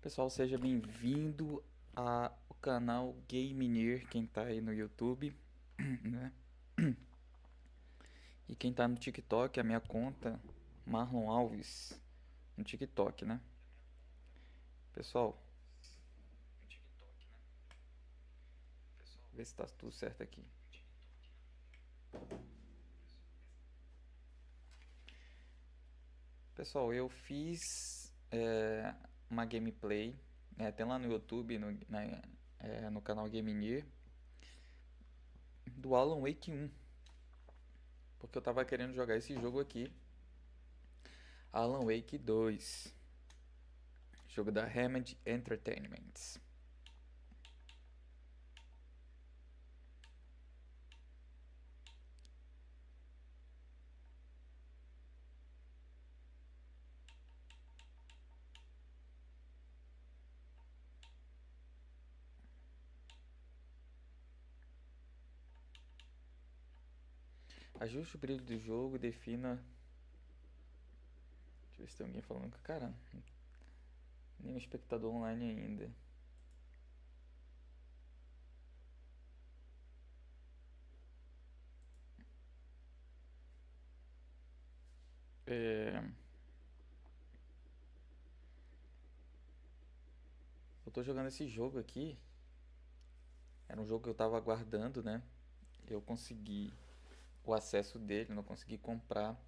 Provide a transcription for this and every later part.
Pessoal, seja bem-vindo ao canal Gameplayzinha, quem tá aí no YouTube, né? E quem tá no TikTok, a minha conta Marlon Alves no TikTok, né? Pessoal, vê se tá tudo certo aqui. Pessoal, eu fiz uma gameplay, tem lá no YouTube, no canal Gameplayzinha, do Alan Wake 1, porque eu tava querendo jogar esse jogo aqui, Alan Wake 2, jogo da Remedy Entertainment. Ajuste o brilho do jogo, defina. Deixa eu ver se tem alguém falando com cara. Nenhum espectador online ainda. Eu tô jogando esse jogo aqui. Era um jogo que eu tava aguardando, né? Eu consegui o acesso dele, não consegui comprar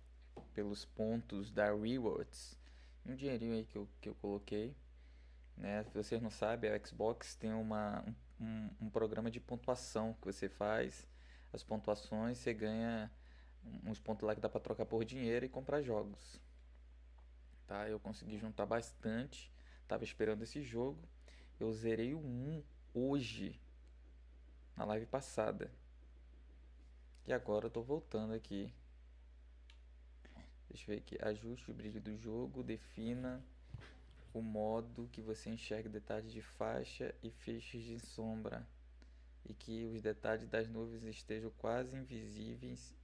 pelos pontos da Rewards. Um dinheirinho aí que eu coloquei, né? Se vocês não sabem, a Xbox tem um programa de pontuação que você faz. As pontuações, você ganha uns pontos lá que dá pra trocar por dinheiro e comprar jogos. Tá? Eu consegui juntar bastante. Tava esperando esse jogo. Eu zerei o 1 hoje, na live passada. E agora eu tô voltando aqui. Deixa eu ver aqui. Ajuste o brilho do jogo. Defina o modo que você enxerga detalhes de faixa e feixes de sombra. E que os detalhes das nuvens estejam quase invisíveis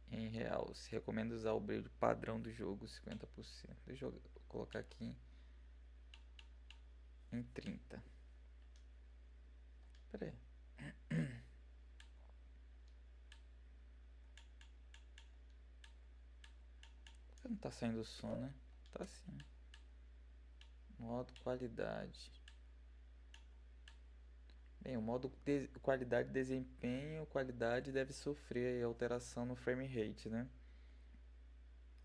em real. Se recomenda usar o brilho padrão do jogo, 50%. Deixa eu colocar aqui em 30. Pera aí. Por que não tá saindo o som, né? Tá sim. Modo qualidade. Bem, o modo qualidade de desempenho, qualidade deve sofrer alteração no frame rate, né?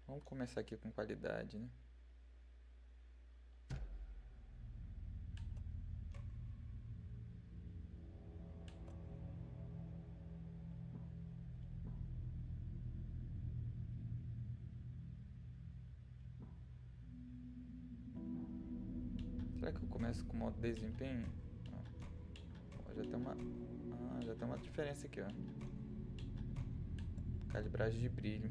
Vamos começar aqui com qualidade, né? Será que eu começo com o modo desempenho? Ó, já tem uma diferença aqui, ó. Calibragem de brilho.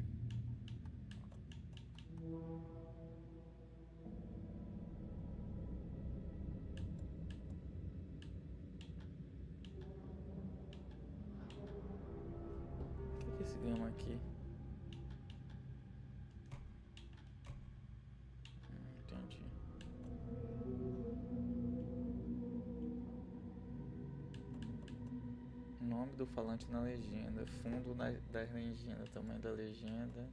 O que é esse gama aqui? Entendi. Nome do falante na legenda. Fundo da legenda. Tamanho da legenda.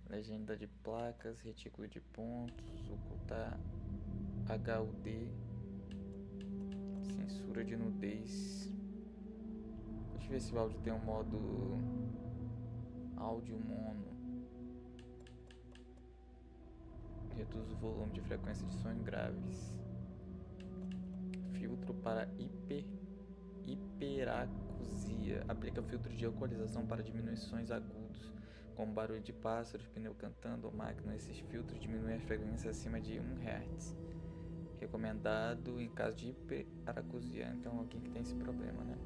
Legenda de placas. Retículo de pontos. Ocultar HUD. Censura de nudez. Deixa eu ver se o áudio tem um modo áudio mono. Reduz o volume de frequência de sons graves. Filtro para hiperacusia. Aplica filtro de equalização para diminuições agudos, como barulho de pássaros, pneu cantando ou máquina. Esses filtros diminuem a frequência acima de 1 Hz. Recomendado em caso de hiperacusia. Então alguém que tem esse problema, né?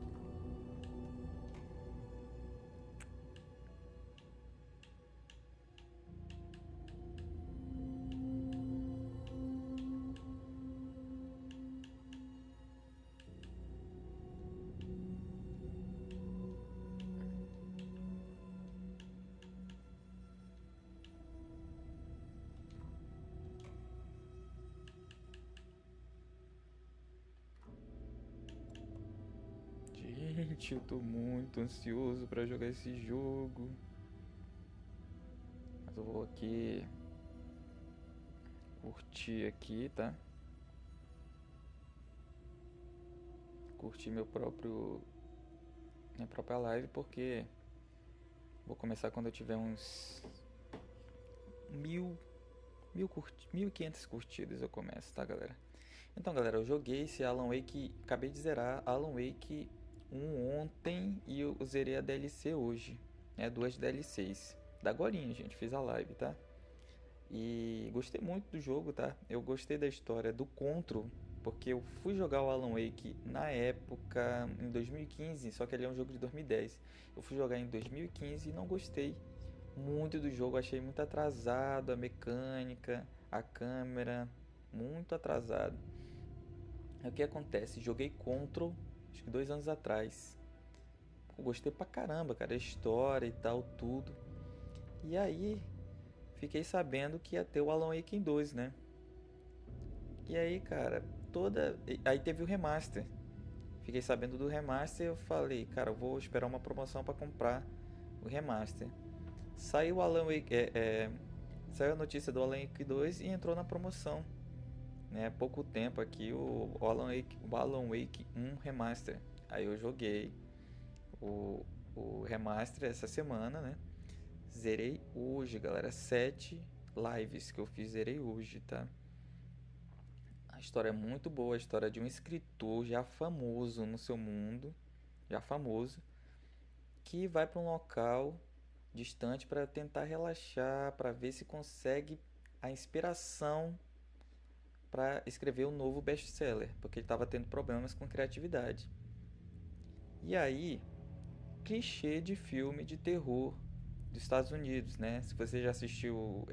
noite. Eu tô muito ansioso pra jogar esse jogo. Mas eu vou aqui curtir aqui, tá? Curtir minha própria live, porque vou começar quando eu tiver uns 1.500 curtidas eu começo, tá, galera? Então, galera, eu joguei esse Alan Wake, acabei de zerar Alan Wake 1 ontem e eu zerei a DLC hoje, né? 2 DLCs. Da agorinha, gente, fiz a live, tá? E gostei muito do jogo, tá? Eu gostei da história do Control, porque eu fui jogar o Alan Wake na época, em 2015, só que ele é um jogo de 2010. Eu fui jogar em 2015 e não gostei muito do jogo, achei muito atrasado a mecânica, a câmera, muito atrasado. O que acontece? Joguei Control, acho que 2 anos atrás. Eu gostei pra caramba, cara, a história e tal, tudo. E aí, fiquei sabendo que ia ter o Alan Wake 2, né? E aí, cara, aí teve o remaster. Fiquei sabendo do remaster e eu falei, cara, eu vou esperar uma promoção pra comprar o remaster. Saiu o Alan Wake, saiu a notícia do Alan Wake 2 e entrou na promoção. Né, pouco tempo aqui o Alan Wake 1 Remaster. Aí eu joguei o Remaster essa semana, né? Zerei hoje, galera. 7 lives que eu fiz, zerei hoje, tá? A história é muito boa, a história de um escritor já famoso no seu mundo, já famoso, que vai para um local distante para tentar relaxar, para ver se consegue a inspiração para escrever um novo best-seller, porque ele estava tendo problemas com criatividade. E aí, clichê de filme de terror dos Estados Unidos, né? Se você já assistiu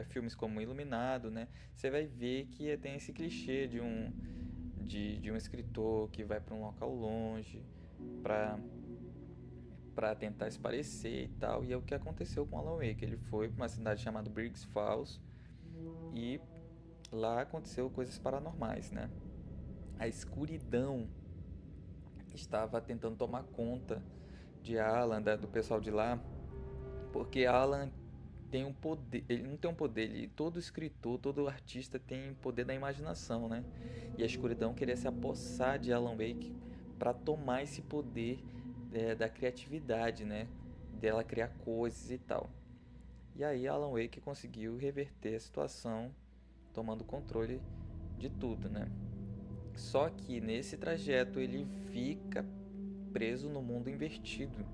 filmes como Iluminado, né? Você vai ver que tem esse clichê de um escritor que vai para um local longe para tentar se parecer e tal. E é o que aconteceu com Alan Wake. Ele foi para uma cidade chamada Briggs Falls e lá aconteceu coisas paranormais, né? A escuridão estava tentando tomar conta de Alan, do pessoal de lá, porque Alan tem um poder, ele não tem um poder, todo escritor, todo artista tem poder da imaginação, né? E a escuridão queria se apossar de Alan Wake para tomar esse poder da criatividade, né? Dela criar coisas e tal. E aí Alan Wake conseguiu reverter a situação, tomando controle de tudo, né? Só que nesse trajeto ele fica preso no mundo invertido,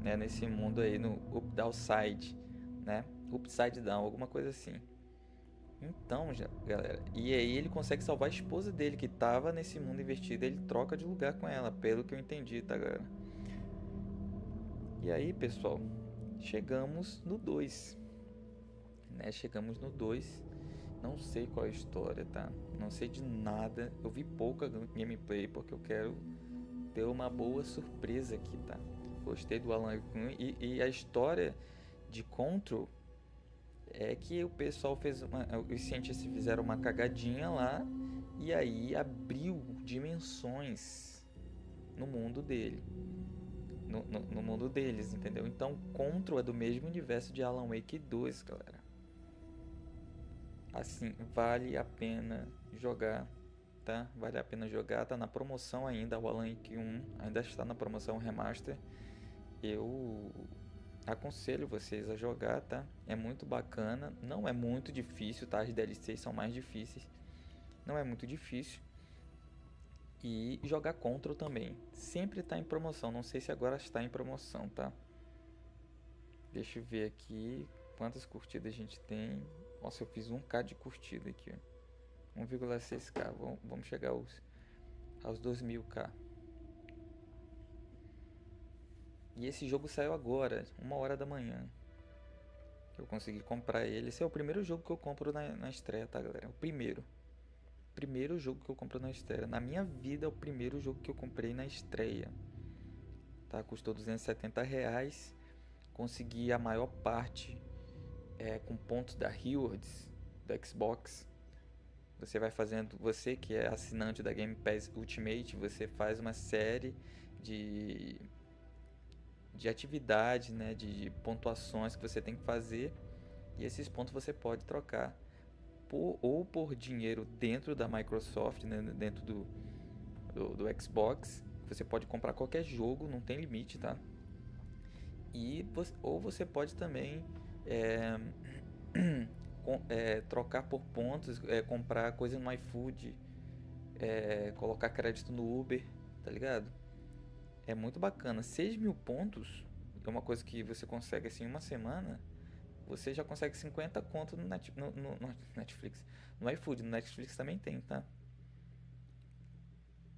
né? Nesse mundo aí, no Downside, né? Upside Down, alguma coisa assim. Então, galera, e aí ele consegue salvar a esposa dele que tava nesse mundo invertido, ele troca de lugar com ela, pelo que eu entendi, tá, galera? E aí, pessoal, chegamos no 2, né? Chegamos no 2. Não sei qual é a história, tá? Não sei de nada. Eu vi pouca gameplay porque eu quero ter uma boa surpresa aqui, tá? Gostei do Alan Wake e a história de Control é que o pessoal os cientistas fizeram uma cagadinha lá e aí abriu dimensões no mundo dele. No mundo deles, entendeu? Então Control é do mesmo universo de Alan Wake 2, galera. Assim, vale a pena jogar, tá? Vale a pena jogar, tá na promoção ainda, o Alan Wake 1 ainda está na promoção Remaster. Eu aconselho vocês a jogar, tá? É muito bacana, não é muito difícil, tá? As DLCs são mais difíceis, não é muito difícil. E jogar Control também, sempre está em promoção, não sei se agora está em promoção, tá? Deixa eu ver aqui quantas curtidas a gente tem. Nossa, eu fiz 1k de curtida aqui, ó. 1,6k. Vamos chegar aos 2000k. E esse jogo saiu agora, 1h da manhã. Eu consegui comprar ele. Esse é o primeiro jogo que eu compro na estreia, tá, galera? O primeiro. Primeiro jogo que eu compro na estreia. Na minha vida é o primeiro jogo que eu comprei na estreia. Tá? Custou R$270. Consegui a maior parte com pontos da Rewards do Xbox. Você vai fazendo, você que é assinante da Game Pass Ultimate, você faz uma série de, de atividade, né, de pontuações que você tem que fazer, e esses pontos você pode trocar ou por dinheiro dentro da Microsoft, né, dentro do Xbox. Você pode comprar qualquer jogo, não tem limite, tá? Ou você pode também trocar por pontos, comprar coisa no iFood, colocar crédito no Uber, tá ligado? É muito bacana. 6.000 pontos é uma coisa que você consegue assim em uma semana. Você já consegue 50 conto no Netflix. No iFood, no Netflix também tem, tá?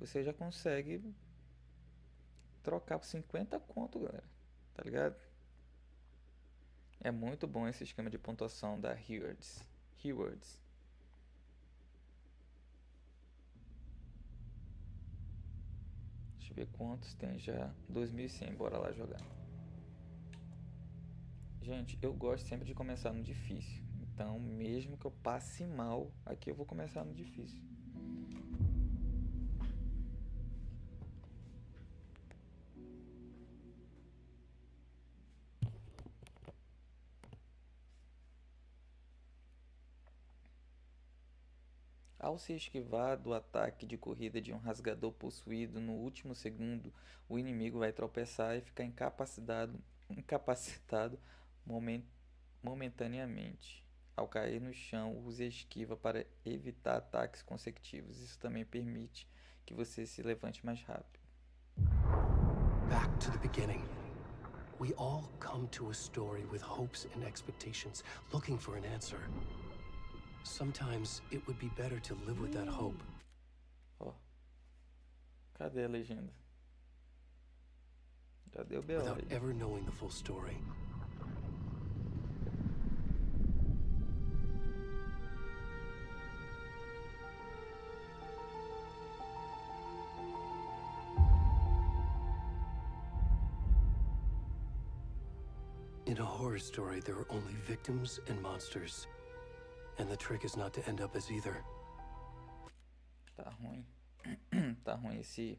Você já consegue trocar por 50 conto, galera. Tá ligado? É muito bom esse esquema de pontuação da Rewards. Rewards. Deixa eu ver quantos tem já. 2.100, bora lá jogar. Gente, eu gosto sempre de começar no difícil. Então, mesmo que eu passe mal, aqui eu vou começar no difícil. Ao se esquivar do ataque de corrida de um rasgador possuído no último segundo, o inimigo vai tropeçar e ficar incapacitado momentaneamente. Ao cair no chão, use a esquiva para evitar ataques consecutivos. Isso também permite que você se levante mais rápido. Back to the beginning. We all come to a story with hopes and expectations, looking for an answer. Sometimes it would be better to live with that hope. Ó. Cadê a legenda? Já deu B.O. Without ever knowing the full story. In a horror story, there are only victims and monsters. And the trick is not to end up as either. Tá ruim. Tá ruim esse...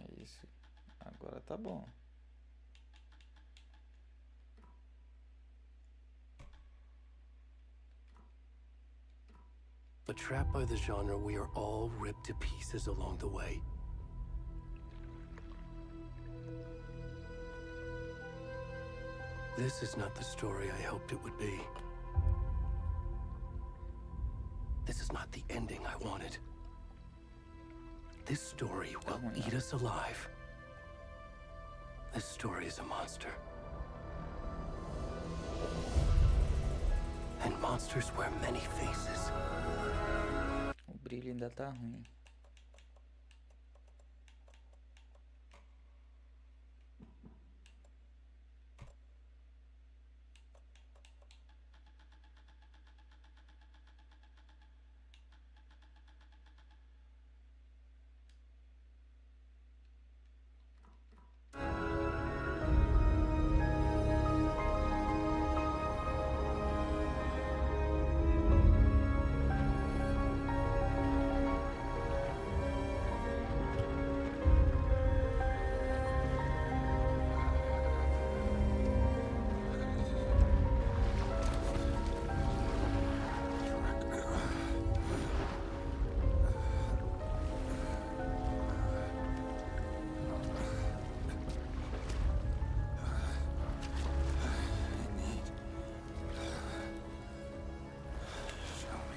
É isso. Agora tá bom. But trapped by the genre, we are all ripped to pieces along the way. This is not the story I hoped it would be. This is not the ending I wanted. This story will eat us alive. This story is a monster. And monsters wear many faces. O brilho ainda tá ruim.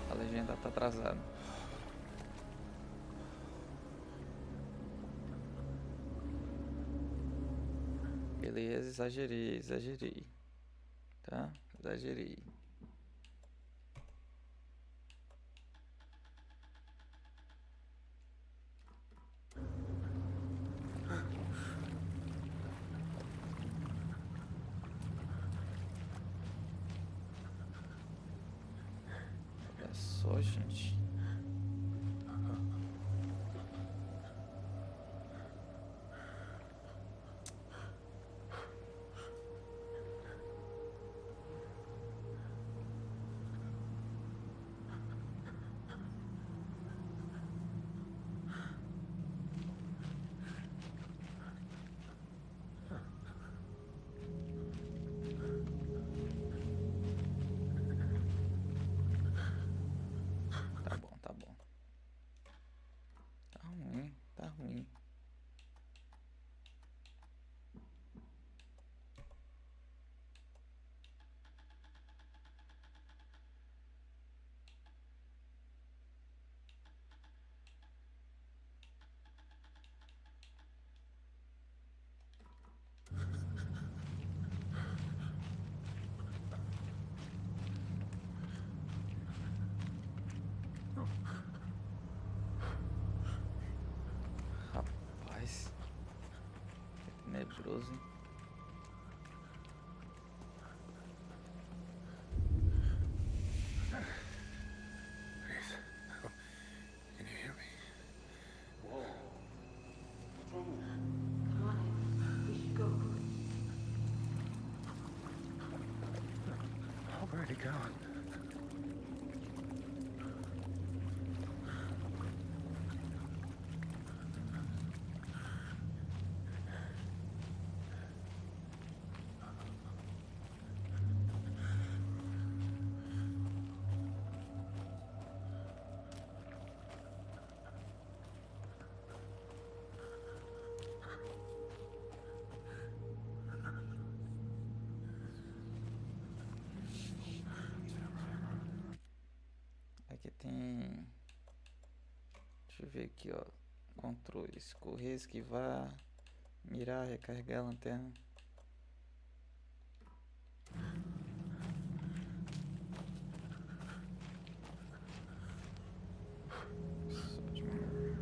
A legenda tá atrasada. Beleza, exagerei. Tá? Exagerei. só, gente. Tá bom, tá bom. Tá ruim, tá ruim. Rapaz, que tenebroso, hein? Can you hear me? Whoa. What's wrong? Come on, we should go. Where had he gone? Aqui tem... Deixa eu ver aqui, ó. Controles. Correr, esquivar, mirar, recarregar a lanterna. Só diminuir.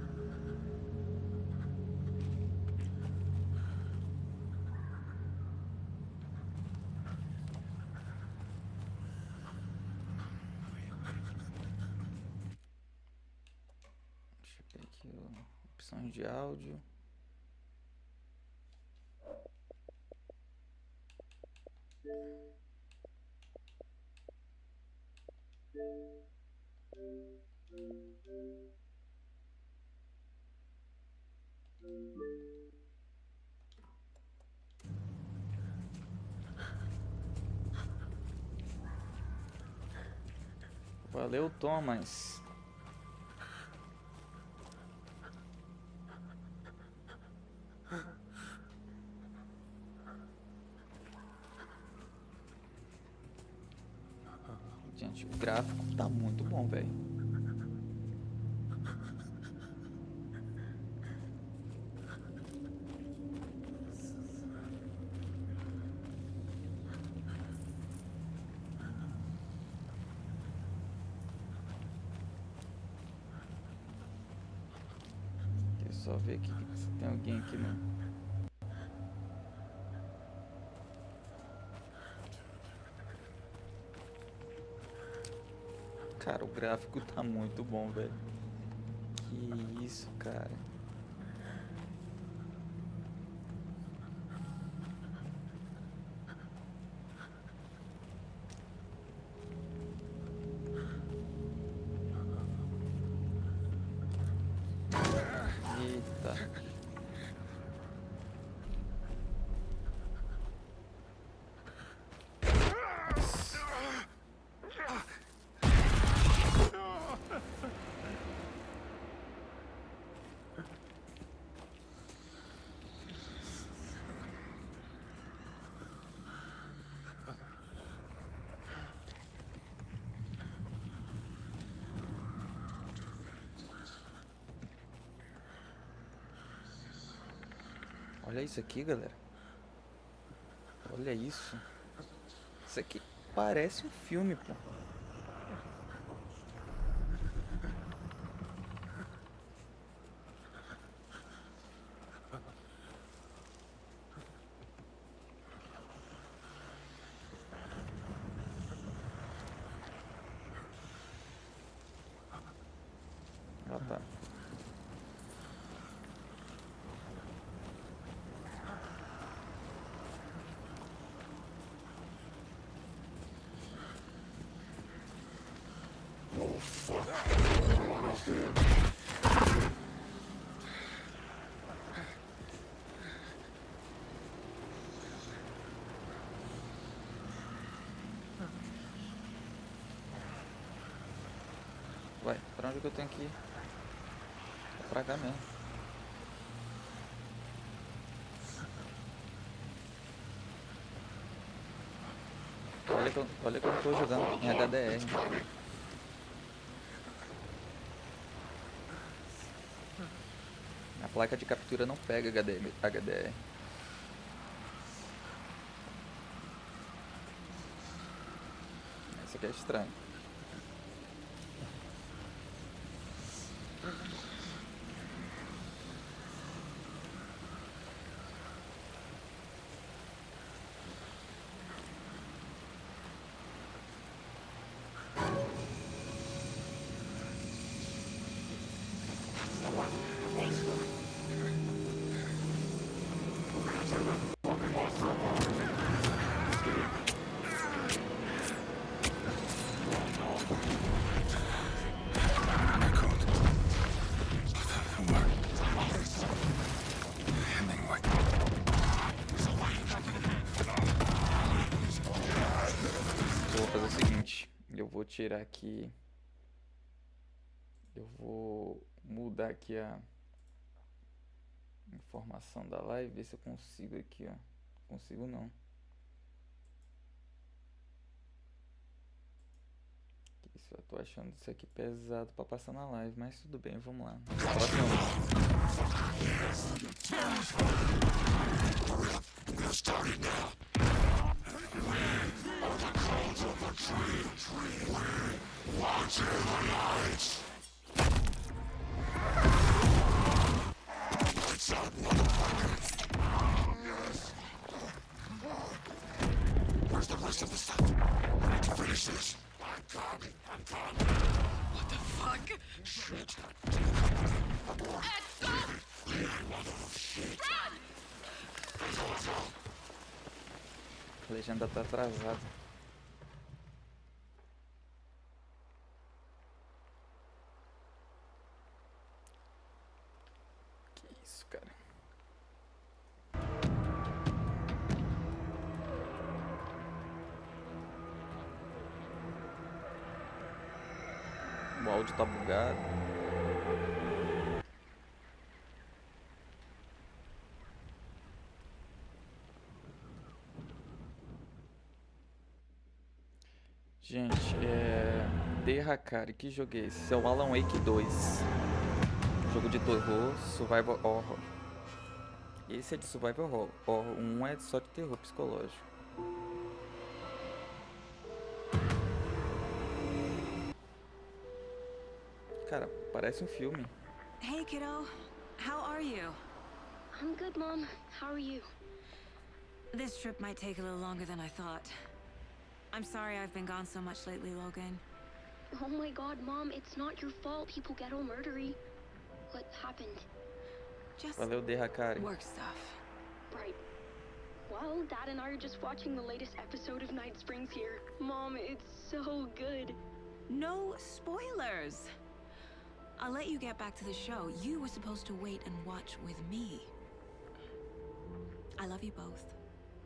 Deixa eu ver aqui, ó. Opções de áudio. Valeu, Thomas. Gente, o gráfico tá muito bom, velho. Deixa eu só ver aqui se tem alguém aqui no... Cara, o gráfico tá muito bom, velho. Que isso, cara. Eita. Olha isso aqui, galera. Olha isso. Isso aqui parece um filme, pô. Ah, tá. Vai, pra onde que eu tenho que ir? É pra cá mesmo. Olha que eu não tô jogando em HDR. A placa de captura não pega HDR. Isso aqui é estranho. Eu vou fazer o seguinte, eu vou tirar aqui, eu vou mudar aqui a informação da live, ver se eu consigo aqui, ó. Consigo não. Isso, eu tô achando isso aqui pesado pra passar na live, mas tudo bem, vamos lá. What the fuck? Shit. A legenda tá atrasada. Que isso, cara? O áudio tá bugado. Gente, Derracari, que jogo é esse? Esse é o Alan Wake 2. Jogo de terror, survival horror. Esse é de survival horror. Um é só de terror psicológico. Cara, parece um filme. Hey, kiddo. How are you? I'm good, Mom. How are you? This trip might take a little longer than I thought. I'm sorry I've been gone so much lately, Logan. Oh my god, Mom, it's not your fault people get all murdery. What happened? Just Valeu, Derracari. work stuff. Right. Well, Dad and I are just watching the latest episode of Night Springs here. Mom, it's so good. No spoilers. I'll let you get back to the show. You were supposed to wait and watch with me. I love you both.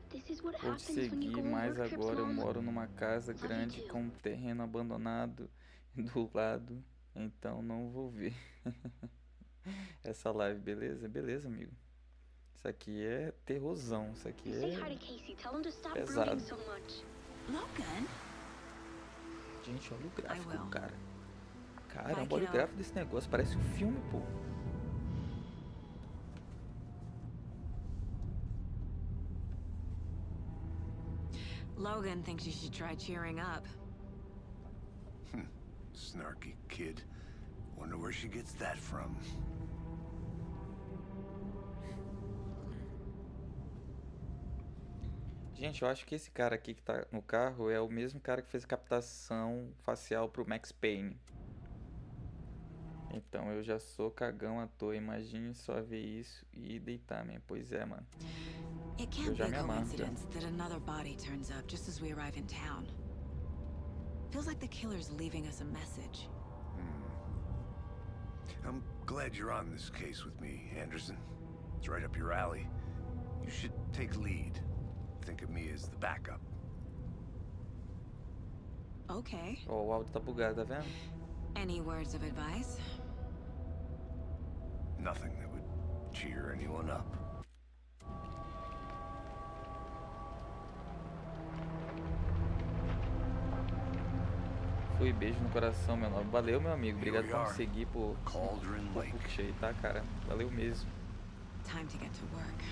This is what Vou te happens when you go seguir, on mas work trips, agora eu Mom. moro numa casa grande too. com um terreno abandonado do lado, então não vou ver essa live, beleza? Beleza, amigo. Isso aqui é terrorzão, isso aqui Say hi é to Casey. Tell him to stop pesado. brooding so much. Logan? Gente, olha o gráfico, will. cara. Vai, Caramba, olha o kiddo. gráfico desse negócio, parece um filme, pô. Logan thinks you should try cheering up. Snarky kid. Wonder where she gets that from. Gente, eu acho que esse cara aqui que tá no carro é o mesmo cara que fez a captação facial pro Max Payne. Então eu já sou cagão à toa. Imagine só ver isso e deitar, man. Pois é, mano. It Eu can't já be me a amarro já. coincidence that another body turns up just as we arrive in town. Feels like the killer's leaving us a message. I'm glad you're on this case with me, Anderson. It's right up your alley. You should take lead. Think of me as the backup. Okay. Ó, o áudio tá bugado, tá vendo? Any words of advice? Nothing that would cheer anyone up. Fui, beijo no coração, meu nome. Valeu, meu amigo. Obrigado Here we por me are. seguir, por Cauldron Lake. curtir aí, tá, cara? Valeu mesmo. Time to get to work.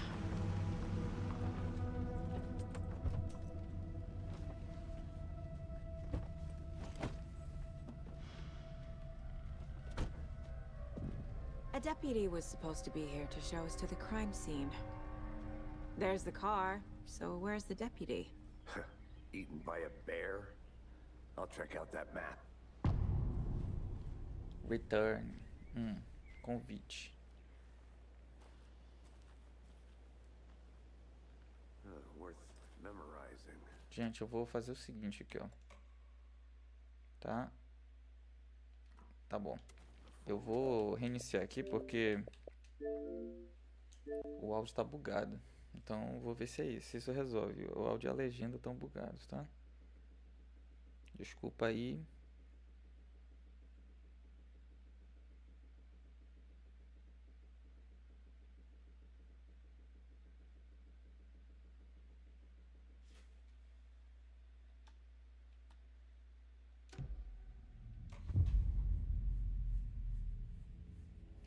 A deputy was supposed to be here to show us to the crime scene. There's the car, so where's the deputy? Eaten by a bear? I'll check out that map. Return. Convite. Worth memorizing. Gente, eu vou fazer o seguinte aqui, ó. Tá? Tá bom. Eu vou reiniciar aqui porque o áudio tá bugado. Então vou ver se é isso, se isso resolve. O áudio e a legenda estão bugados, tá? Desculpa aí.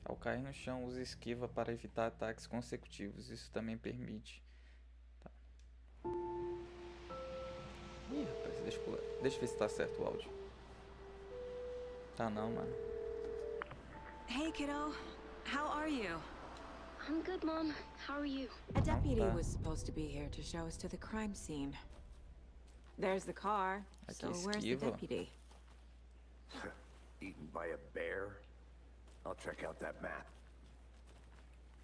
Ao cair no chão, use esquiva para evitar ataques consecutivos. Isso também permite. Tá. Ih, rapaz, deixa eu pular. Deixa eu ver se tá certo o áudio. Tá não, mano. Hey, kiddo. How are you? I'm good, Mom. How are you? A deputy tá. was supposed to be here to show us to the crime scene. There's the car, Aqui, so where's the esquiva. deputy? Eaten by a bear? I'll check out that map.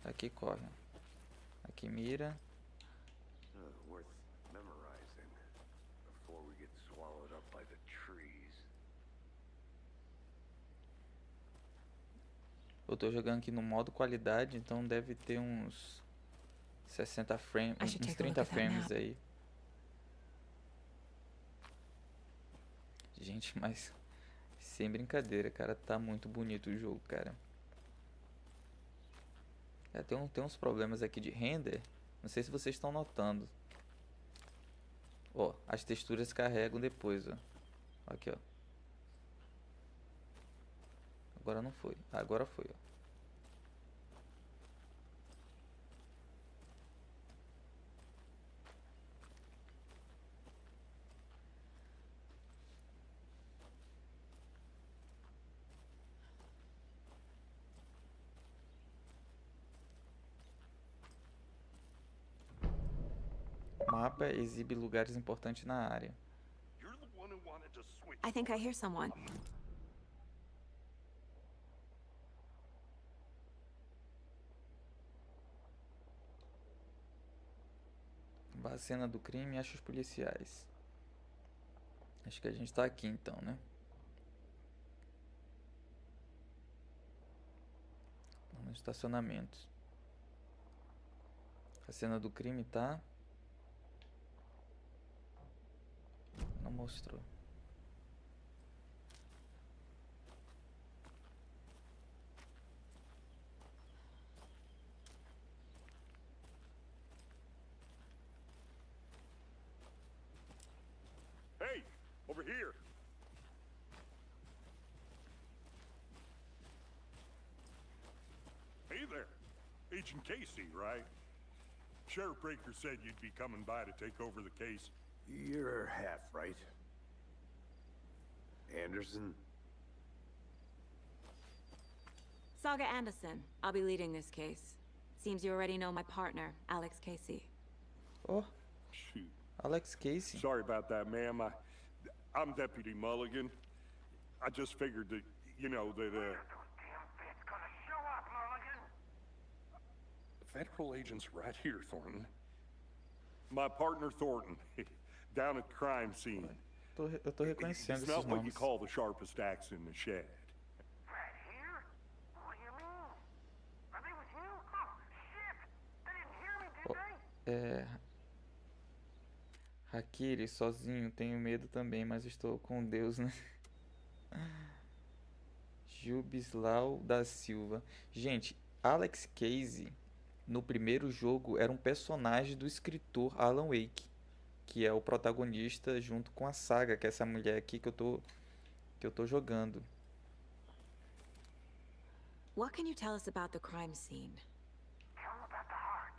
Aqui corre. Aqui mira. Worth memorizing before we get swallowed up by the trees. Eu tô jogando aqui no modo qualidade, então deve ter uns 60 frames, I should uns take a look 30 at that frames map. aí. Gente, mas sem brincadeira, cara, tá muito bonito o jogo, cara. Tem uns problemas aqui de render, não sei se vocês estão notando. Ó, as texturas carregam depois, ó. Aqui, ó. Agora não foi. Agora foi, ó. Mapa exibe lugares importantes na área. You're the one who wanted to switch. I think I hear someone. Vá à cena do crime e acha os policiais. Acho que a gente tá aqui então, né? No estacionamento. A cena do crime tá. Não mostrou. Hey, over here. Hey there. Agent Casey, right? Sheriff Breaker said you'd be coming by to take over the case. You're half right. Anderson? Saga Anderson. I'll be leading this case. Seems you already know my partner, Alex Casey. Oh, Shoot. Alex Casey. Sorry about that, ma'am. I'm Deputy Mulligan. I just figured that, you know, that, Federal agents right here, Thornton. My partner Thornton, down at the crime scene. Eu tô reconhecendo He's esses not what you nomes. call the sharpest axe in the shed. Right here? What do you mean? Are they with you? Oh, shit! They didn't hear me, did they? Hakiri, sozinho, tenho medo também, mas estou com Deus, né? Jubislau da Silva. Gente, Alex Casey, no primeiro jogo, era um personagem do escritor Alan Wake, que é o protagonista junto com a Saga, que é essa mulher aqui que eu tô jogando. What can you tell us about the crime scene? Tell them about the heart.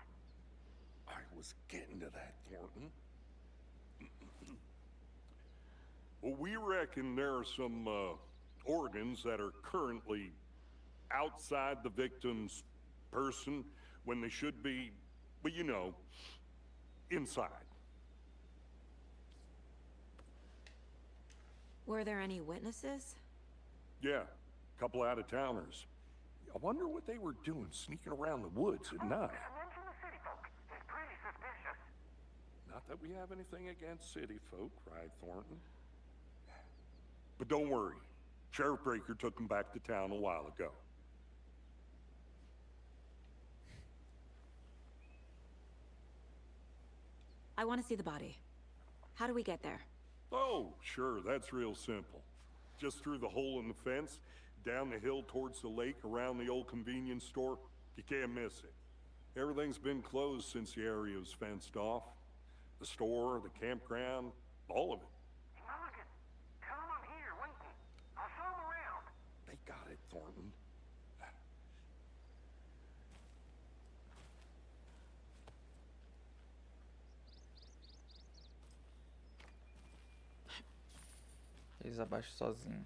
I was getting to that, Thornton. Well, we reckon there are some organs that are currently outside the victim's person when they should be, well, you know, inside. Were there any witnesses? Yeah, a couple out-of-towners. I wonder what they were doing sneaking around the woods at night. Men from the city folk. It's pretty suspicious. Not that we have anything against city folk, right, Thornton? But don't worry. Sheriff Breaker took them back to town a while ago. I want to see the body. How do we get there? Oh, sure, that's real simple. Just through the hole in the fence, down the hill towards the lake, around the old convenience store. You can't miss it. Everything's been closed since the area was fenced off. The store, the campground, all of it. Mulligan, tell them I'm here, waiting. I'll show them around. They got it, Thornton. Eles abaixam sozinho.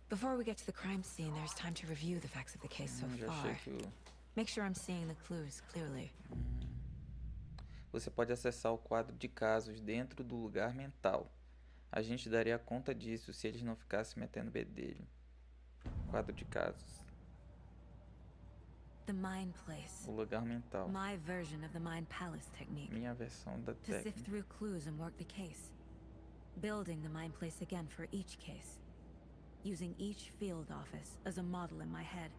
Before we get to the crime scene, there's time to review the facts of the case so Já far. achei que o... Make sure I'm seeing the clues clearly. Você pode acessar o quadro de casos dentro do lugar mental. A gente daria conta disso se eles não ficassem metendo bedelho. Quadro de casos. The Mind Place. O lugar mental. My version of the Mind Palace technique. Minha versão da To sift técnica. through clues and work the case. Building the Mind Place again for each case. Using each field office as a model in my head.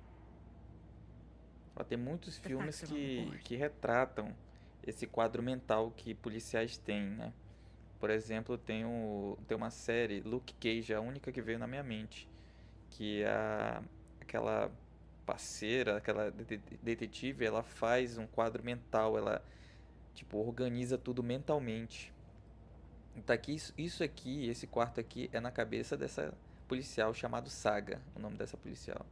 Ó, tem muitos filmes que retratam esse quadro mental que policiais têm, né? Por exemplo, tem uma série, Luke Cage, a única que veio na minha mente, que aquela parceira, aquela detetive, ela faz um quadro mental, ela tipo organiza tudo mentalmente. Então aqui, isso aqui, esse quarto aqui é na cabeça dessa policial chamado Saga, o nome dessa policial.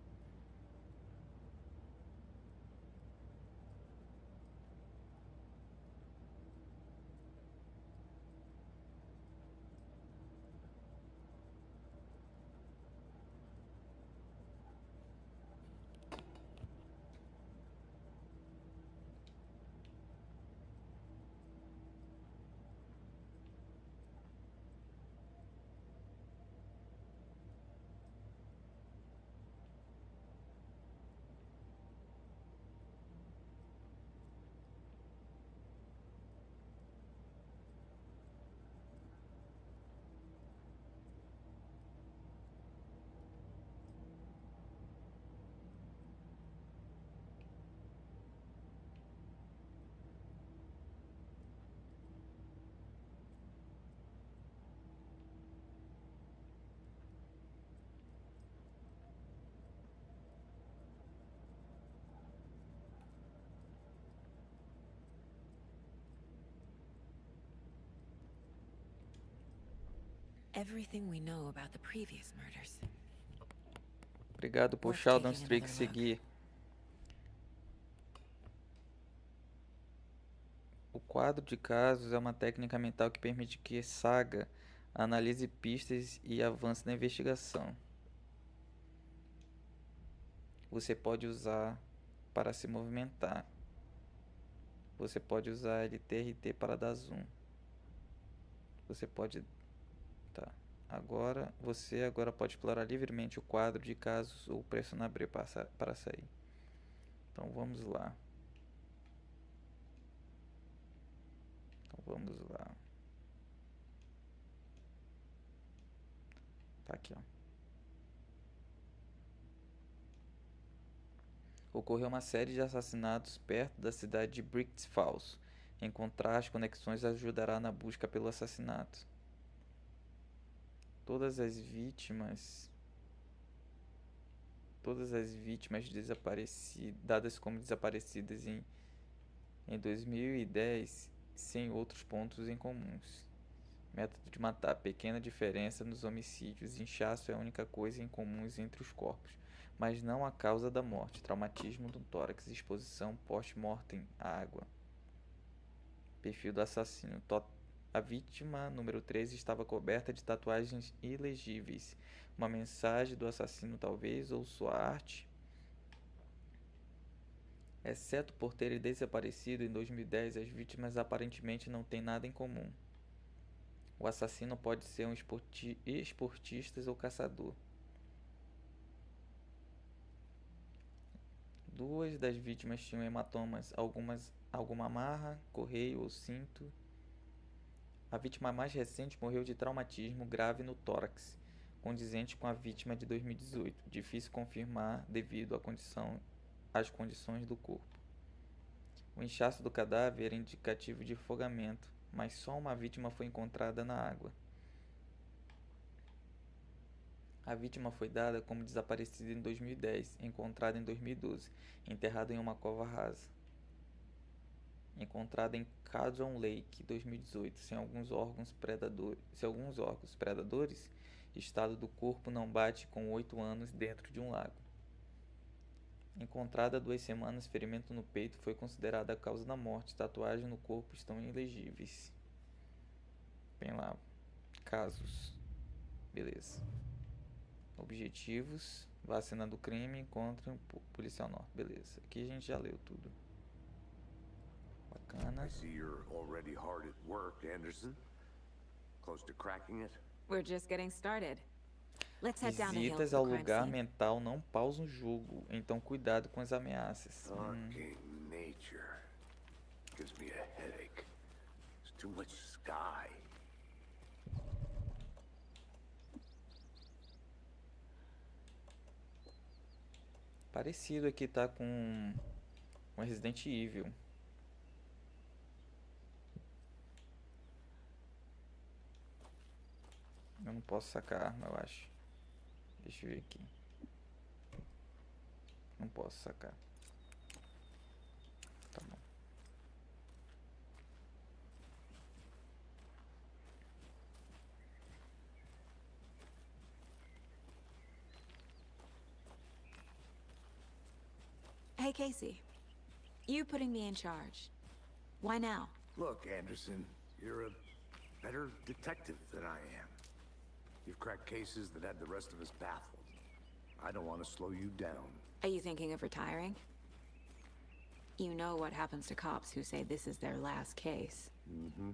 Everything we know about the previous murders. Obrigado por Worth Sheldon taking Streak another look. seguir. O quadro de casos é uma técnica mental que permite que Saga analise pistas e avance na investigação. Você pode usar para se movimentar. Você pode usar LTRT para dar zoom. Você pode... Tá. Você agora pode explorar livremente o quadro de casos ou pressionar B para sair. Então vamos lá. Tá aqui, ó. Ocorreu uma série de assassinatos perto da cidade de Brick Falls. Encontrar as conexões ajudará na busca pelo assassinato. Todas as vítimas dadas como desaparecidas em 2010, sem outros pontos em comuns. Método de matar: pequena diferença nos homicídios. Inchaço é a única coisa em comum entre os corpos, mas não a causa da morte. Traumatismo do tórax, exposição post-mortem à água. Perfil do assassino. A vítima, número 13, estava coberta de tatuagens ilegíveis. Uma mensagem do assassino, talvez, ou sua arte. Exceto por terem desaparecido em 2010, as vítimas aparentemente não têm nada em comum. O assassino pode ser um esportista ou caçador. 2 das vítimas tinham hematomas, alguma amarra, correio ou cinto. A vítima mais recente morreu de traumatismo grave no tórax, condizente com a vítima de 2018. Difícil confirmar devido às condições do corpo. O inchaço do cadáver era indicativo de afogamento, mas só uma vítima foi encontrada na água. A vítima foi dada como desaparecida em 2010, encontrada em 2012, enterrada em uma cova rasa. Encontrada em Cadron Lake, 2018, sem alguns órgãos predadores, estado do corpo não bate com 8 anos dentro de um lago. Encontrada há 2 semanas, ferimento no peito foi considerada a causa da morte. Tatuagens no corpo estão ilegíveis. Bem lá. Casos. Beleza. Objetivos. Vacina do crime. Encontra um policial norte. Beleza. Aqui a gente já leu tudo. Bacana. I see you're already hard at work, Anderson. Close to cracking it? We're just getting started. Let's head down the hill Visitas to ao the crime lugar scene. mental não pausam o jogo, então cuidado com as ameaças. Fucking nature. Gives me a headache. There's too much sky. Parecido aqui tá com Resident Evil. Eu não posso sacar a arma, eu acho. Deixa eu ver aqui. Não posso sacar. Tá bom. Hey, Casey. You putting me in charge. Why now? Look, Anderson, you're a better detective than I am. You've cracked cases that had the rest of us baffled. I don't want to slow you down. Are you thinking of retiring? You know what happens to cops who say this is their last case. Mm-hmm.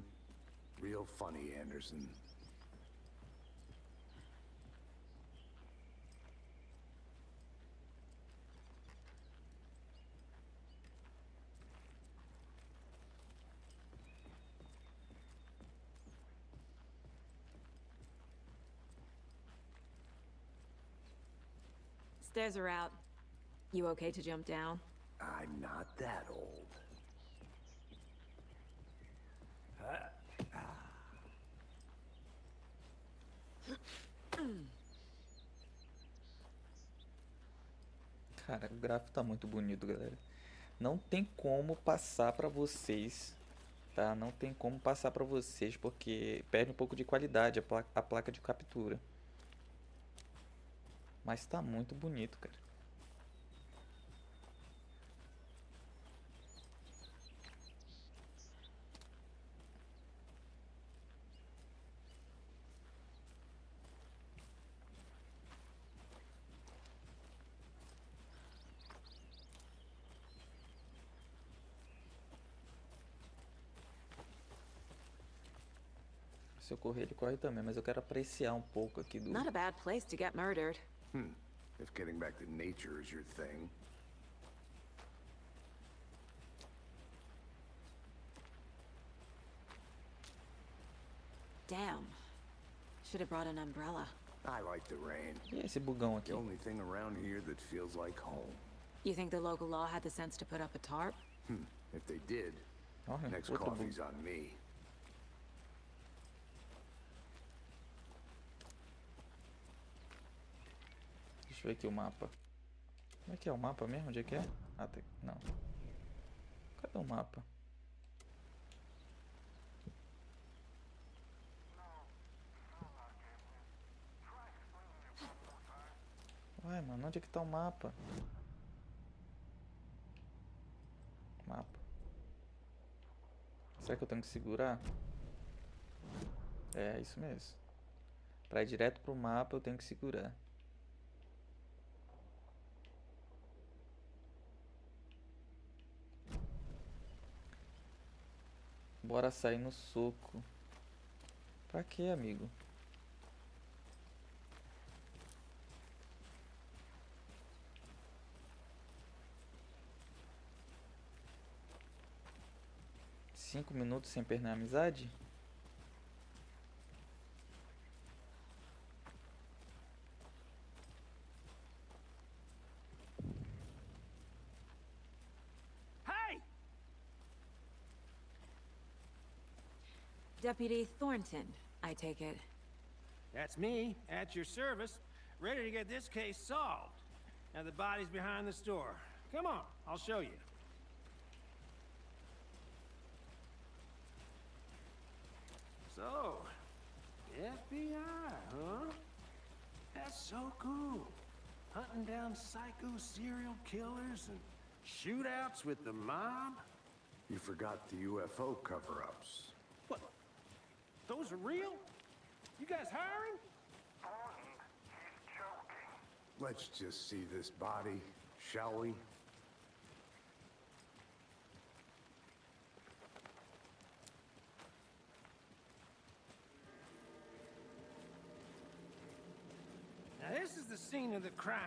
Real funny, Anderson. Stairs are out. You okay to jump down? I'm not that old. Cara, o gráfico tá muito bonito, galera. Não tem como passar pra vocês, tá? Não tem como passar pra vocês, porque perde um pouco de qualidade a placa de captura. Mas tá muito bonito, cara. Se eu correr, ele corre também, mas eu quero apreciar um pouco aqui do... Not a bad place to get murdered. If getting back to nature is your thing. Damn. Should have brought an umbrella. I like the rain. E esse bugão aqui? The only thing around here that feels like home. You think the local law had the sense to put up a tarp? If they did, Olha, next outro bug. coffee's on me. Deixa eu ver aqui o mapa. Como é que é o mapa mesmo? Onde é que é? Ah, tem... não. Cadê o mapa? Ué, mano, onde é que tá o mapa? Mapa. Será que eu tenho que segurar? É, isso mesmo. Pra ir direto pro mapa eu tenho que segurar. Bora sair no soco. Pra quê, amigo? Cinco minutos sem perder a amizade? Hey! Deputy Thornton, I take it. That's me, at your service, ready to get this case solved. Now the body's behind the store. Come on, I'll show you. So, FBI, huh? That's so cool. Hunting down psycho serial killers and shootouts with the mob? You forgot the UFO cover-ups. What? Those are real? You guys hiring? Thornton, he's joking. Let's just see this body, shall we? Now this is the scene of the crime.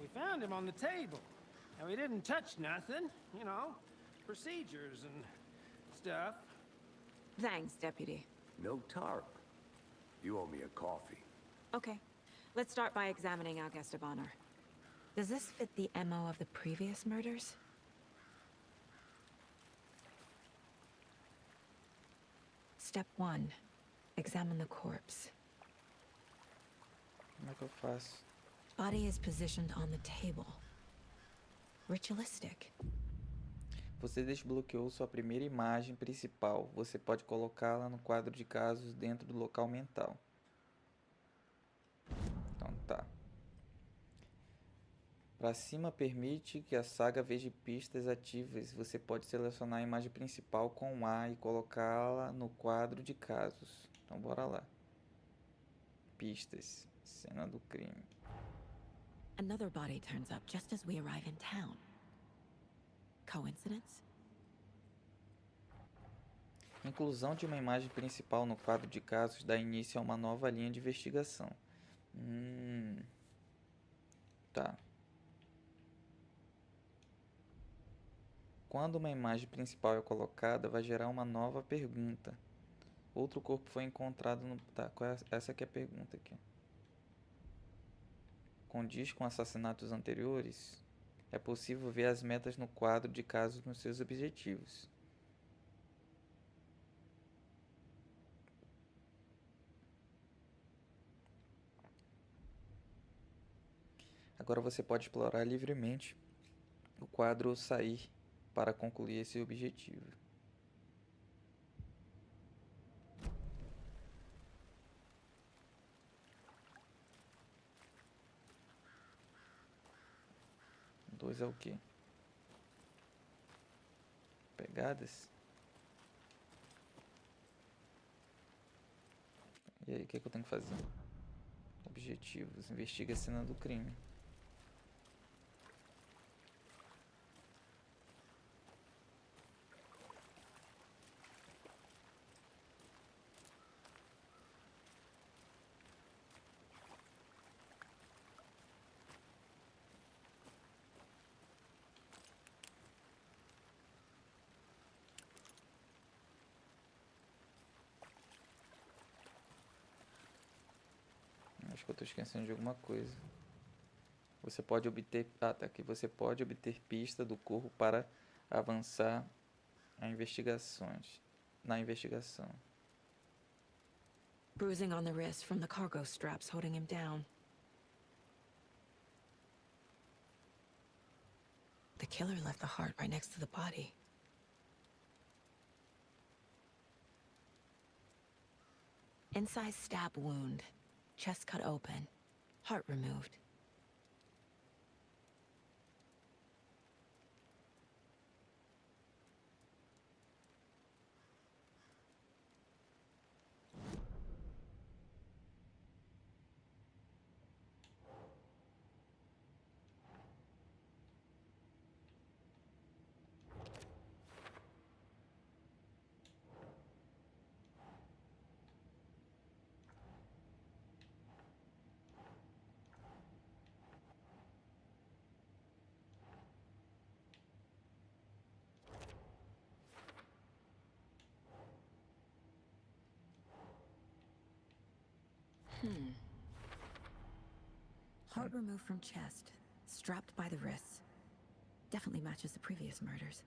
We found him on the table. And we didn't touch nothing, you know, procedures and stuff. Thanks, Deputy. No tarp. You owe me a coffee. Okay. Let's start by examining our guest of honor. Does this fit the MO of the previous murders? Step 1. Examine the corpse. Como é que eu faço? Body is positioned on the table. Ritualistic. Você desbloqueou sua primeira imagem principal. Você pode colocá-la no quadro de casos dentro do local mental. Então tá. Para cima permite que a saga veja pistas ativas. Você pode selecionar a imagem principal com A e colocá-la no quadro de casos. Então bora lá. Pistas. Cena do crime. Another body turns up just as we arrive in town. Coincidence? Inclusão de uma imagem principal no quadro de casos dá início a uma nova linha de investigação. Tá. Quando uma imagem principal é colocada, vai gerar uma nova pergunta. Outro corpo foi encontrado no... Tá, essa aqui é a pergunta aqui. Condiz com assassinatos anteriores? É possível ver as metas no quadro de casos nos seus objetivos. Agora você pode explorar livremente o quadro ou sair para concluir esse objetivo. Dois é o quê? Pegadas? E aí, o que eu tenho que fazer? Objetivos. Investiga a cena do crime. Acho que eu tô esquecendo de alguma coisa. Você pode obter... Ah, tá aqui. Você pode obter pista do corpo para avançar na investigação. Bruising on the wrist from the cargo straps holding him down. The killer left the heart right next to the body. Incise stab wound. Chest cut open. Heart removed. Heart removed from chest, strapped by the wrists. Definitely matches the previous murders.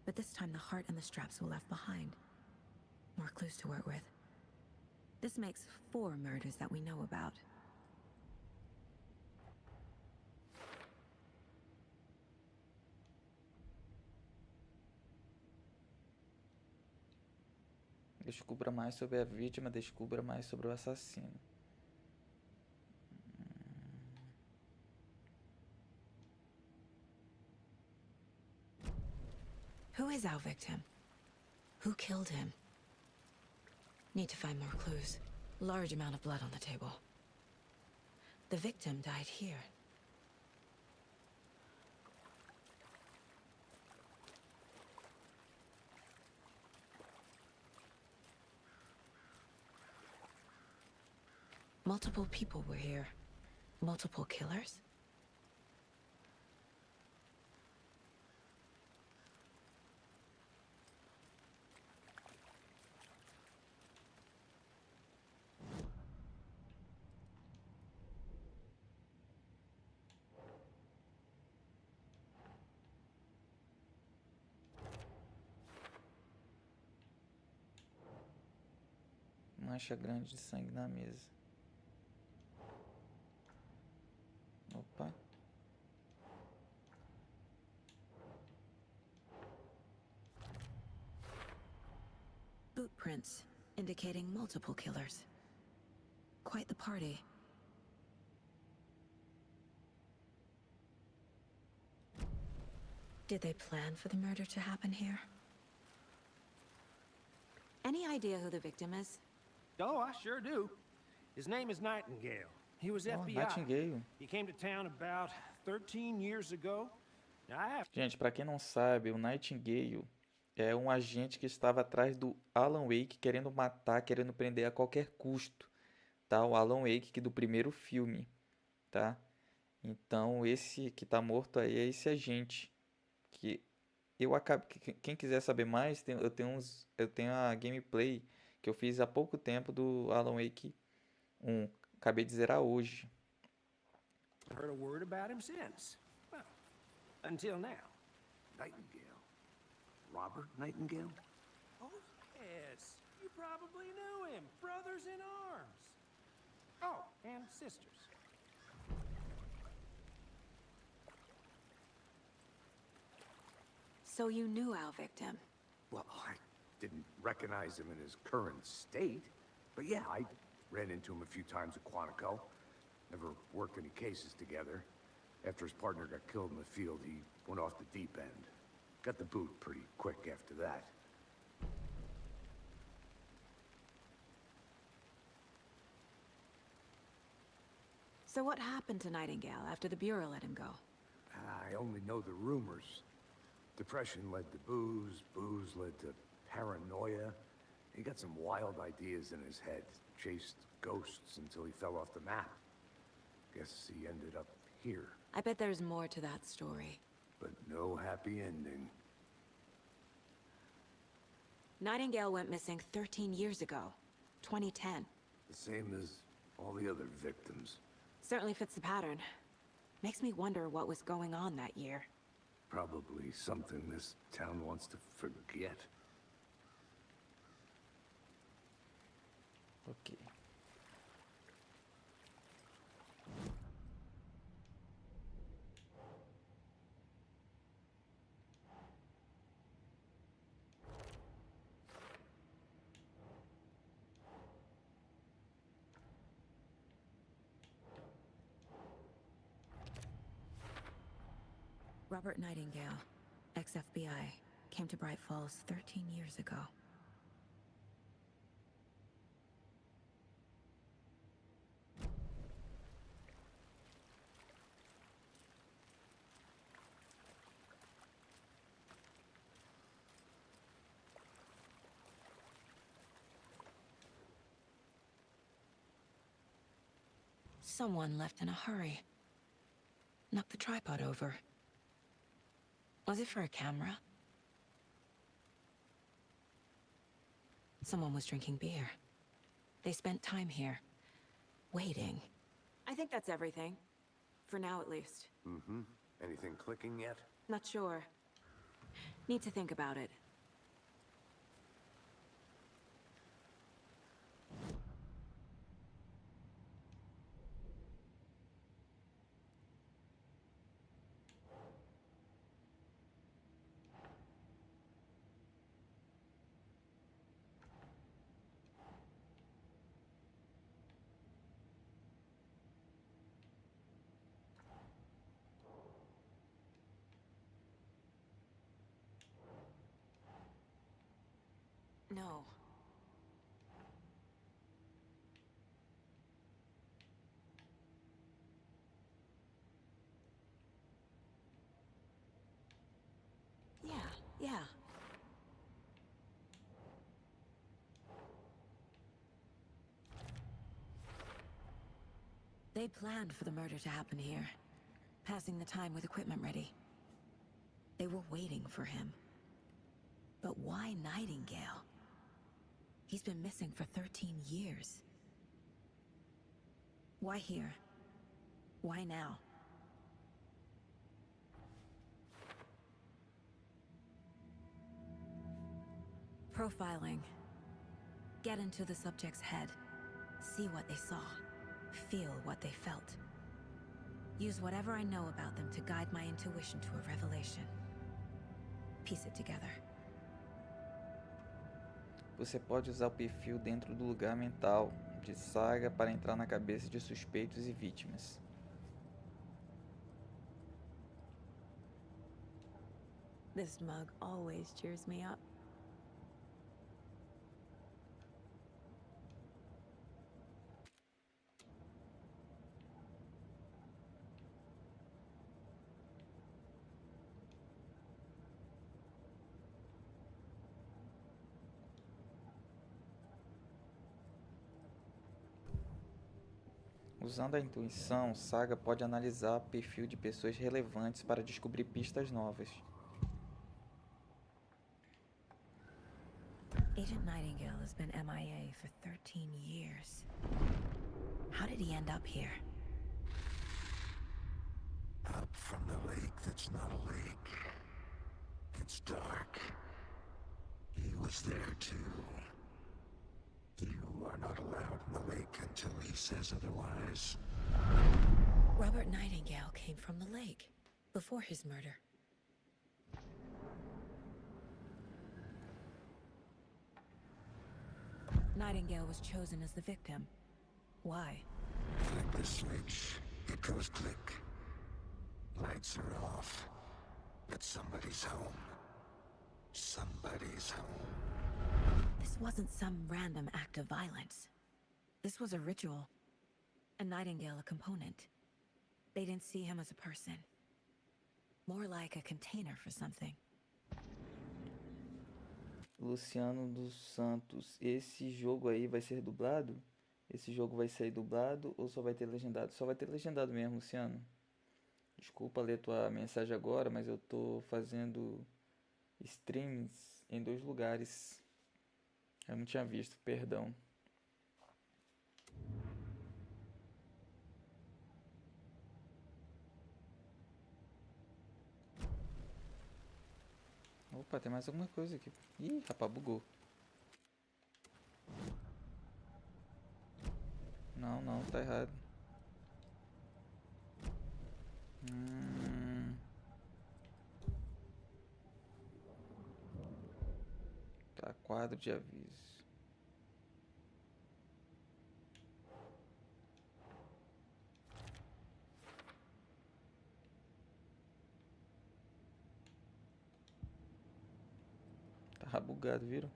But this time the heart and the straps were left behind. More clues to work with. This makes 4 murders that we know about. Descubra mais sobre a vítima, descubra mais sobre o assassino. Who is our victim? Who killed him? Need to find more clues. Large amount of blood on the table. The victim died here. Multiple people were here. Multiple killers? Mancha grande de sangue na mesa. Opa. Boot prints indicating multiple killers. Quite the party. Did they plan for the murder to happen here? Any idea who the victim is? Oh, I sure do. His name is Nightingale. He was FBI. Nightingale. He came to town about 13 years ago. Now, I have... Gente, pra quem não sabe, o Nightingale é um agente que estava atrás do Alan Wake, querendo matar, querendo prender a qualquer custo, tá? O Alan Wake do primeiro filme, tá? Então, esse que tá morto aí é esse agente. Que eu acabo... Quem quiser saber mais, eu tenho a gameplay que eu fiz há pouco tempo do Alan Wake 1. Acabei de zerar hoje. Heard a word about him since. Well, until now. Nightingale. Robert Nightingale? Oh, yes. You probably knew him. Brothers in arms. Oh, and sisters. So you knew our victim? Well, I didn't recognize him in his current state. But yeah, I ran into him a few times at Quantico. Never worked any cases together. After his partner got killed in the field, he went off the deep end. Got the boot pretty quick after that. So what happened to Nightingale after the Bureau let him go? I only know the rumors. Depression led to booze, booze led to paranoia. He got some wild ideas in his head, chased ghosts until he fell off the map. Guess he ended up here. I bet there's more to that story. But no happy ending. Nightingale went missing 13 years ago. 2010. The same as all the other victims. Certainly fits the pattern. Makes me wonder what was going on that year. Probably something this town wants to forget. Ok. Robert Nightingale, ex-FBI, came to Bright Falls 13 years ago. Someone left in a hurry. Knocked the tripod over. Was it for a camera? Someone was drinking beer. They spent time here, waiting. I think that's everything. For now, at least. Mm-hmm. Anything clicking yet? Not sure. Need to think about it. No. Yeah. They planned for the murder to happen here, passing the time with equipment ready. They were waiting for him. But why Nightingale? He's been missing for 13 years. Why here? Why now? Profiling. Get into the subject's head. See what they saw. Feel what they felt. Use whatever I know about them to guide my intuition to a revelation. Piece it together. Você pode usar o perfil dentro do lugar mental de Saga para entrar na cabeça de suspeitos e vítimas. This mug always cheers me up. Usando a intuição, Saga pode analisar o perfil de pessoas relevantes para descobrir pistas novas. Agent Nightingale has been MIA for 13 years. How did he end up here? Up from the lake that's not a lake. It's dark. He was there too. You are not allowed in the lake until he says otherwise. Robert Nightingale came from the lake, before his murder. Nightingale was chosen as the victim. Why? Flick the switch, it goes click. Lights are off. But somebody's home. Somebody's home. This wasn't some random act of violence. This was a ritual. And Nightingale a component. They didn't see him as a person. More like a container for something. Luciano dos Santos, esse jogo aí vai ser dublado? Esse jogo vai sair dublado ou só vai ter legendado? Só vai ter legendado mesmo, Luciano. Desculpa ler tua mensagem agora, mas eu tô fazendo streams em 2 lugares. Eu não tinha visto, perdão. Opa, tem mais alguma coisa aqui. Ih, rapaz, bugou. Não, não, tá errado. Tá, quadro de aviso. Tá bugado, viram?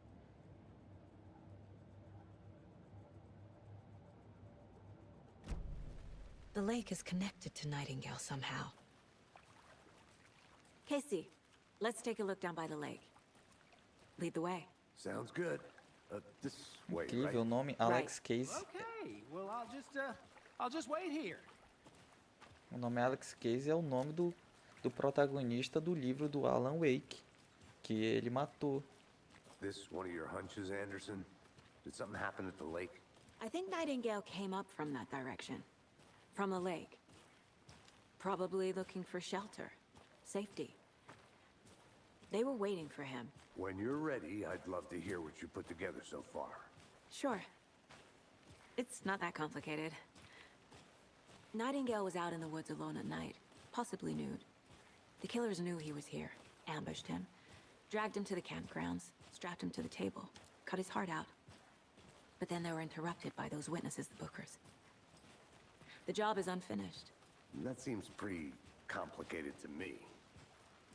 The lake is connected to Nightingale somehow. Casey, let's take a look down by the lake. Lead the way. Sounds good. This way, right? Incrível, o nome Alex Case. Okay, well, I'll just wait here. O nome Alex Case é o nome do protagonista do livro do Alan Wake, que ele matou. This one of your hunches, Anderson? Did something happen at the lake? I think Nightingale came up from that direction. From the lake. Probably looking for shelter. Safety. They were waiting for him. When you're ready, I'd love to hear what you put together so far. Sure. It's not that complicated. Nightingale was out in the woods alone at night, possibly nude. The killers knew he was here, ambushed him, dragged him to the campgrounds, strapped him to the table, cut his heart out. But then they were interrupted by those witnesses, the Bookers. The job is unfinished. That seems pretty complicated to me.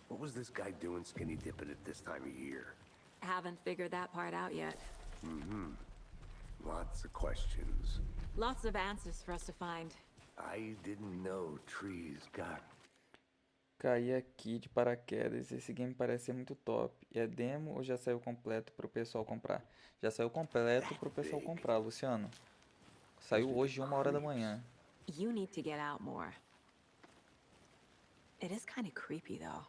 What was this guy doing skinny dipping at this time of year? Haven't figured that part out yet. Lots of questions. Lots of answers for us to find. I didn't know trees got... Caí aqui de paraquedas. Esse game parece ser muito top. E é demo ou já saiu completo pro pessoal comprar? Já saiu completo pro pessoal comprar, Luciano. Saiu hoje 1h da manhã. You need to get out more. It is kind of creepy, though.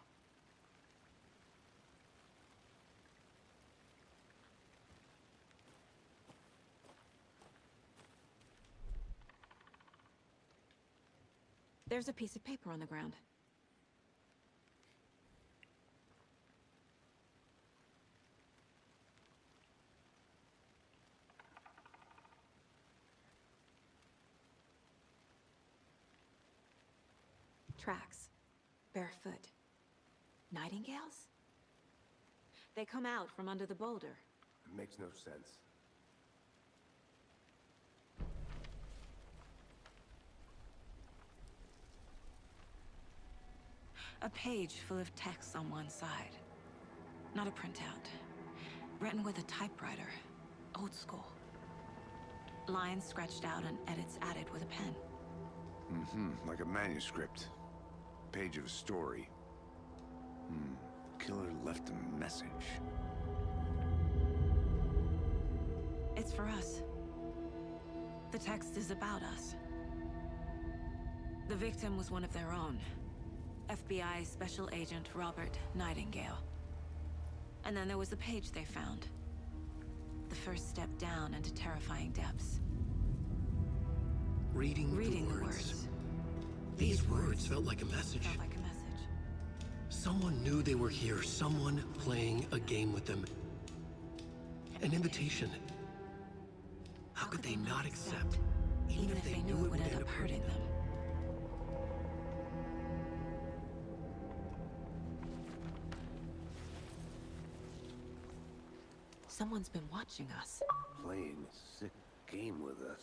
There's a piece of paper on the ground. Tracks. Barefoot. Nightingales? They come out from under the boulder. It makes no sense. A page full of text on one side. Not a printout. Written with a typewriter. Old school. Lines scratched out and edits added with a pen. Like a manuscript. Page of a story. Killer left a message. It's for us. The text is about us. The victim was one of their own. FBI Special Agent Robert Nightingale. And then there was the page they found. The first step down into terrifying depths. Reading the words. These words felt like a message. Felt like a message. Someone knew they were here, someone playing a game with them. An invitation. How could they not accept, even if they knew it would end up hurting them? Someone's been watching us. Playing a sick game with us.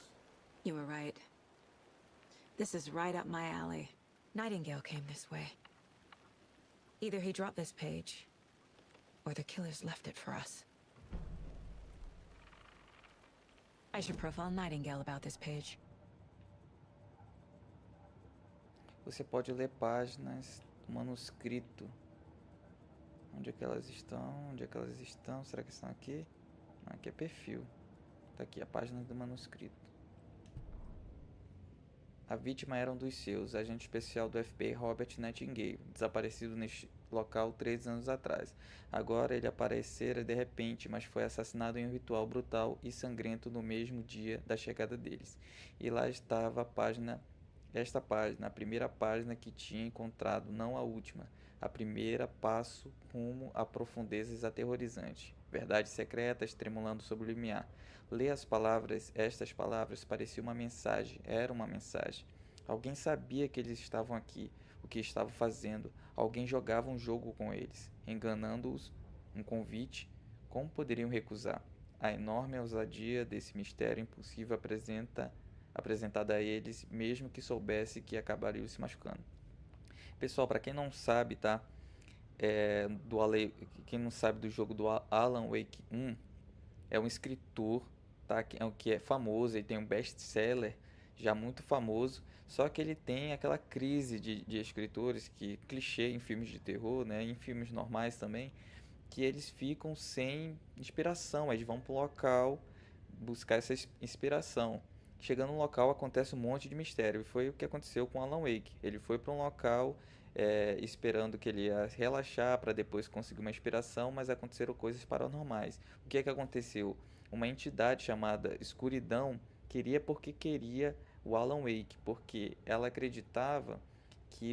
You were right. This is right up my alley. Nightingale came this way. Either he dropped this page, or the killers left it for us. I should profile Nightingale about this page. Você pode ler páginas do manuscrito. Onde é que elas estão? Onde é que elas estão? Será que estão aqui? Não, aqui é perfil. Tá aqui a página do manuscrito. A vítima era um dos seus, agente especial do FBI Robert Nightingale, desaparecido neste local 3 anos atrás. Agora ele aparecera de repente, mas foi assassinado em um ritual brutal e sangrento no mesmo dia da chegada deles. E lá estava a página esta página, a primeira página que tinha encontrado, não a última. A primeira passo rumo a profundezas aterrorizantes. Verdades secretas tremulando sobre o limiar. Lê as palavras, estas palavras pareciam uma mensagem, era uma mensagem. Alguém sabia que eles estavam aqui, o que estavam fazendo. Alguém jogava um jogo com eles, enganando-os. Um convite, como poderiam recusar? A enorme ousadia desse mistério impossível apresentada a eles, mesmo que soubesse que acabariam se machucando. Pessoal, para quem não sabe, tá? Quem não sabe do jogo do Alan Wake 1, é um escritor, tá? Que é famoso, ele tem um best-seller já muito famoso, só que ele tem aquela crise de escritores, que clichê em filmes de terror, né? Em filmes normais também, que eles ficam sem inspiração, eles vão para o local buscar essa inspiração. Chegando no local acontece um monte de mistério, e foi o que aconteceu com Alan Wake. Ele foi para um local esperando que ele ia relaxar para depois conseguir uma inspiração, mas aconteceram coisas paranormais. O que é que aconteceu? Uma entidade chamada Escuridão queria o Alan Wake, porque ela acreditava que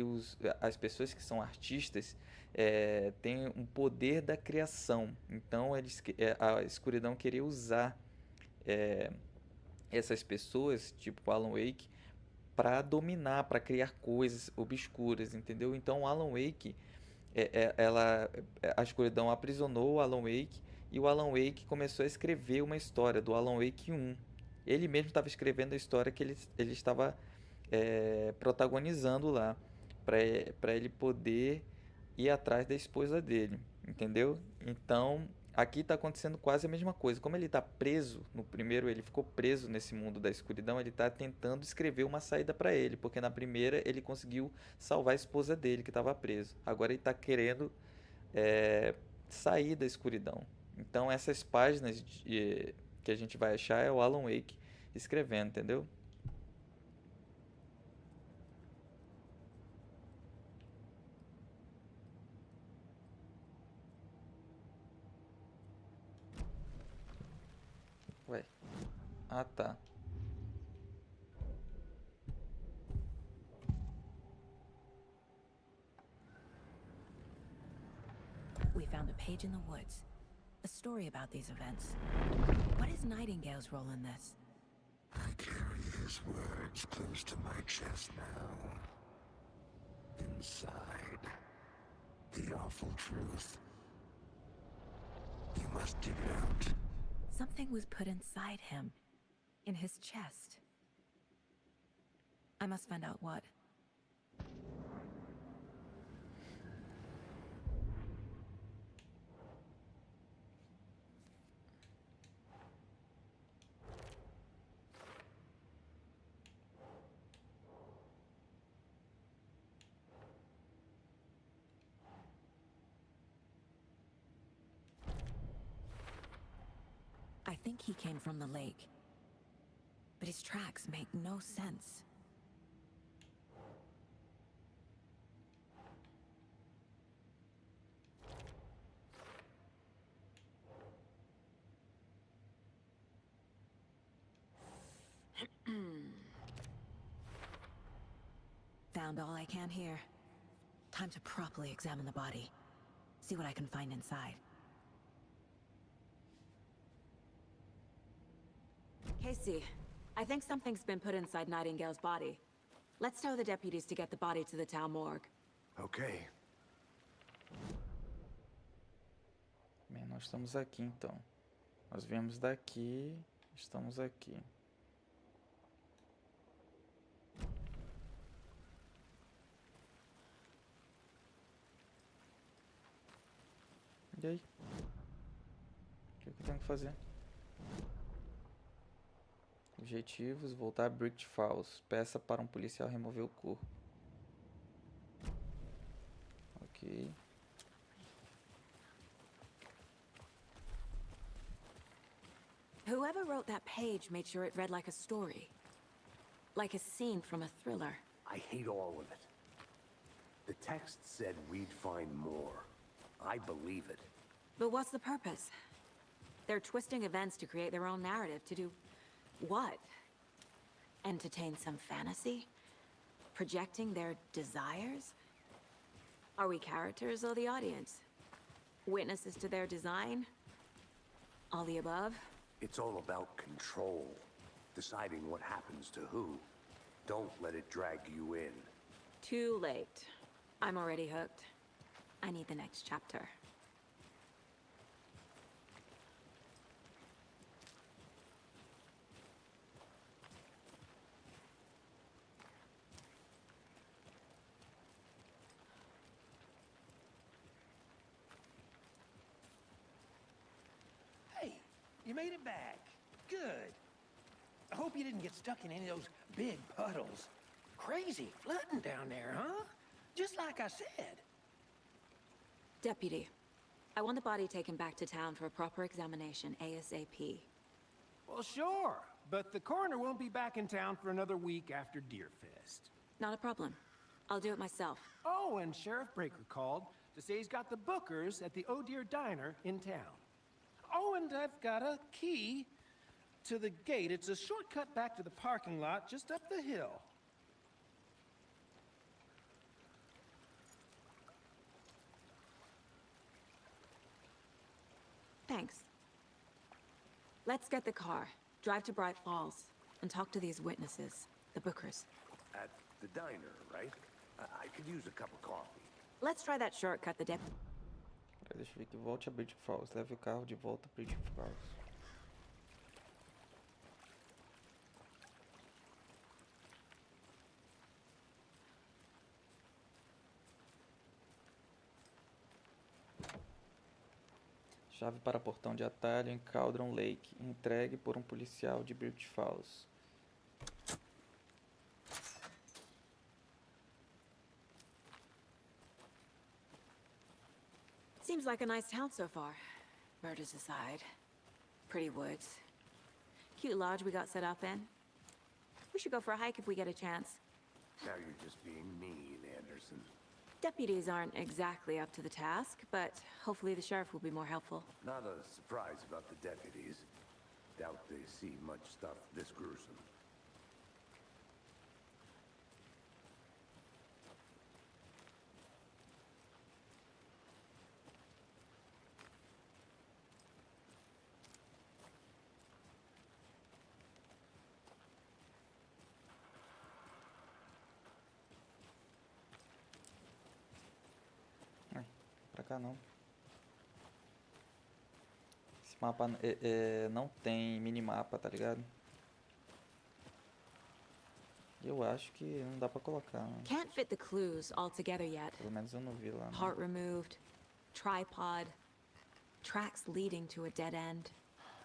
as pessoas que são artistas têm um poder da criação. Então a escuridão queria usar essas pessoas, tipo Alan Wake, para dominar, para criar coisas obscuras, entendeu? Então Alan Wake, a escuridão aprisionou o Alan Wake, e o Alan Wake começou a escrever uma história do Alan Wake 1. Ele mesmo estava escrevendo a história que ele estava protagonizando lá, para ele poder ir atrás da esposa dele, entendeu? Então, aqui está acontecendo quase a mesma coisa. Como ele está preso, no primeiro ele ficou preso nesse mundo da escuridão, ele está tentando escrever uma saída para ele, porque na primeira ele conseguiu salvar a esposa dele, que estava preso. Agora ele está querendo sair da escuridão. Então, essas páginas que a gente vai achar é o Alan Wake escrevendo, entendeu? Ué. Ah, tá. We found a page in the woods. A story about these events. What is Nightingale's role in this? I carry his words close to my chest now. Inside, the awful truth. You must dig it out. Something was put inside him. In his chest. I must find out what. I think he came from the lake. But his tracks make no sense. Found all I can here. Time to properly examine the body. See what I can find inside. Casey, I think something's been put inside Nightingale's body. Let's tell the deputies to get the body to the town morgue. Okay. Bem, nós estamos aqui então. Nós viemos daqui, estamos aqui. E aí? O que eu tenho que fazer? Objetivos: voltar a Brick Falls. Peça para um policial remover o corpo. Ok. Whoever wrote that page made sure it read like a story. Like a scene from a thriller. I hate all of it. The text said we'd find more. I believe it. But what's the purpose? They're twisting events to create their own narrative. To do what? Entertain some fantasy? projecting their desires? Are we characters or the audience? Witnesses to their design? All the above? It's all about control. Deciding what happens to who. Don't let it drag you in. Too late. I'm already hooked. I need the next chapter. Hey, you made it back. Good. I hope you didn't get stuck in any of those big puddles. Crazy flooding down there, huh? Just like I said. Deputy, I want the body taken back to town for a proper examination ASAP. Well, sure. But the coroner won't be back in town for another week after Deerfest. Not a problem. I'll do it myself. Oh, and Sheriff Breaker called to say he's got the bookers at the Oh Dear Diner in town. Oh, and I've got a key to the gate. It's a shortcut back to the parking lot just up the hill. Thanks. Let's get the car, drive to Bright Falls, and talk to these witnesses, the bookers. At the diner, right? I could use a cup of coffee. Let's try that shortcut the deputy. Deixa eu ver que volte a Bridge Falls. Leve o carro de volta a Bridge Falls. Chave para portão de atalho em Cauldron Lake. Entregue por policial de Bridge Falls. Seems like a nice town so far. Murders aside. Pretty woods. Cute lodge we got set up in. We should go for a hike if we get a chance. Now you're just being mean, Anderson. Deputies aren't exactly up to the task, but hopefully the sheriff will be more helpful. Not a surprise about the deputies. Doubt they see much stuff this gruesome. Pra cá não. Esse mapa não tem minimapa, tá ligado? Eu acho que não dá pra colocar. Né? Can't fit the clues all together yet. Pelo menos eu não vi lá. Não. Heart removed, tripod, tracks leading to a dead end.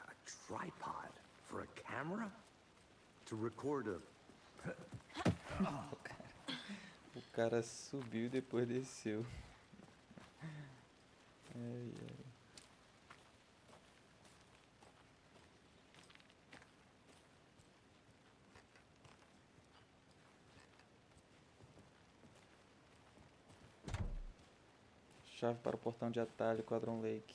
A tripod for a camera? To record a... O cara subiu e depois desceu. Ai, ai. Chave para o portão de atalho, Cauldron Lake.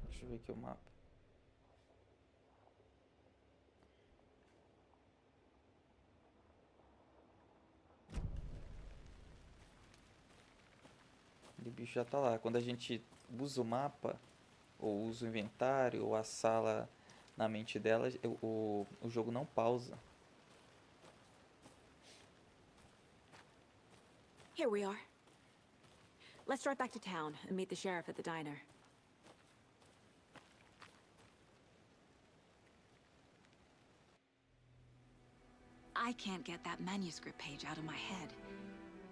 Deixa eu ver aqui o mapa. O bicho já tá lá. Quando a gente usa o mapa, ou usa o inventário, ou a sala na mente dela, o jogo não pausa. Here we are. Let's drive back to town and meet the sheriff at the diner. I can't get that manuscript page out of my head.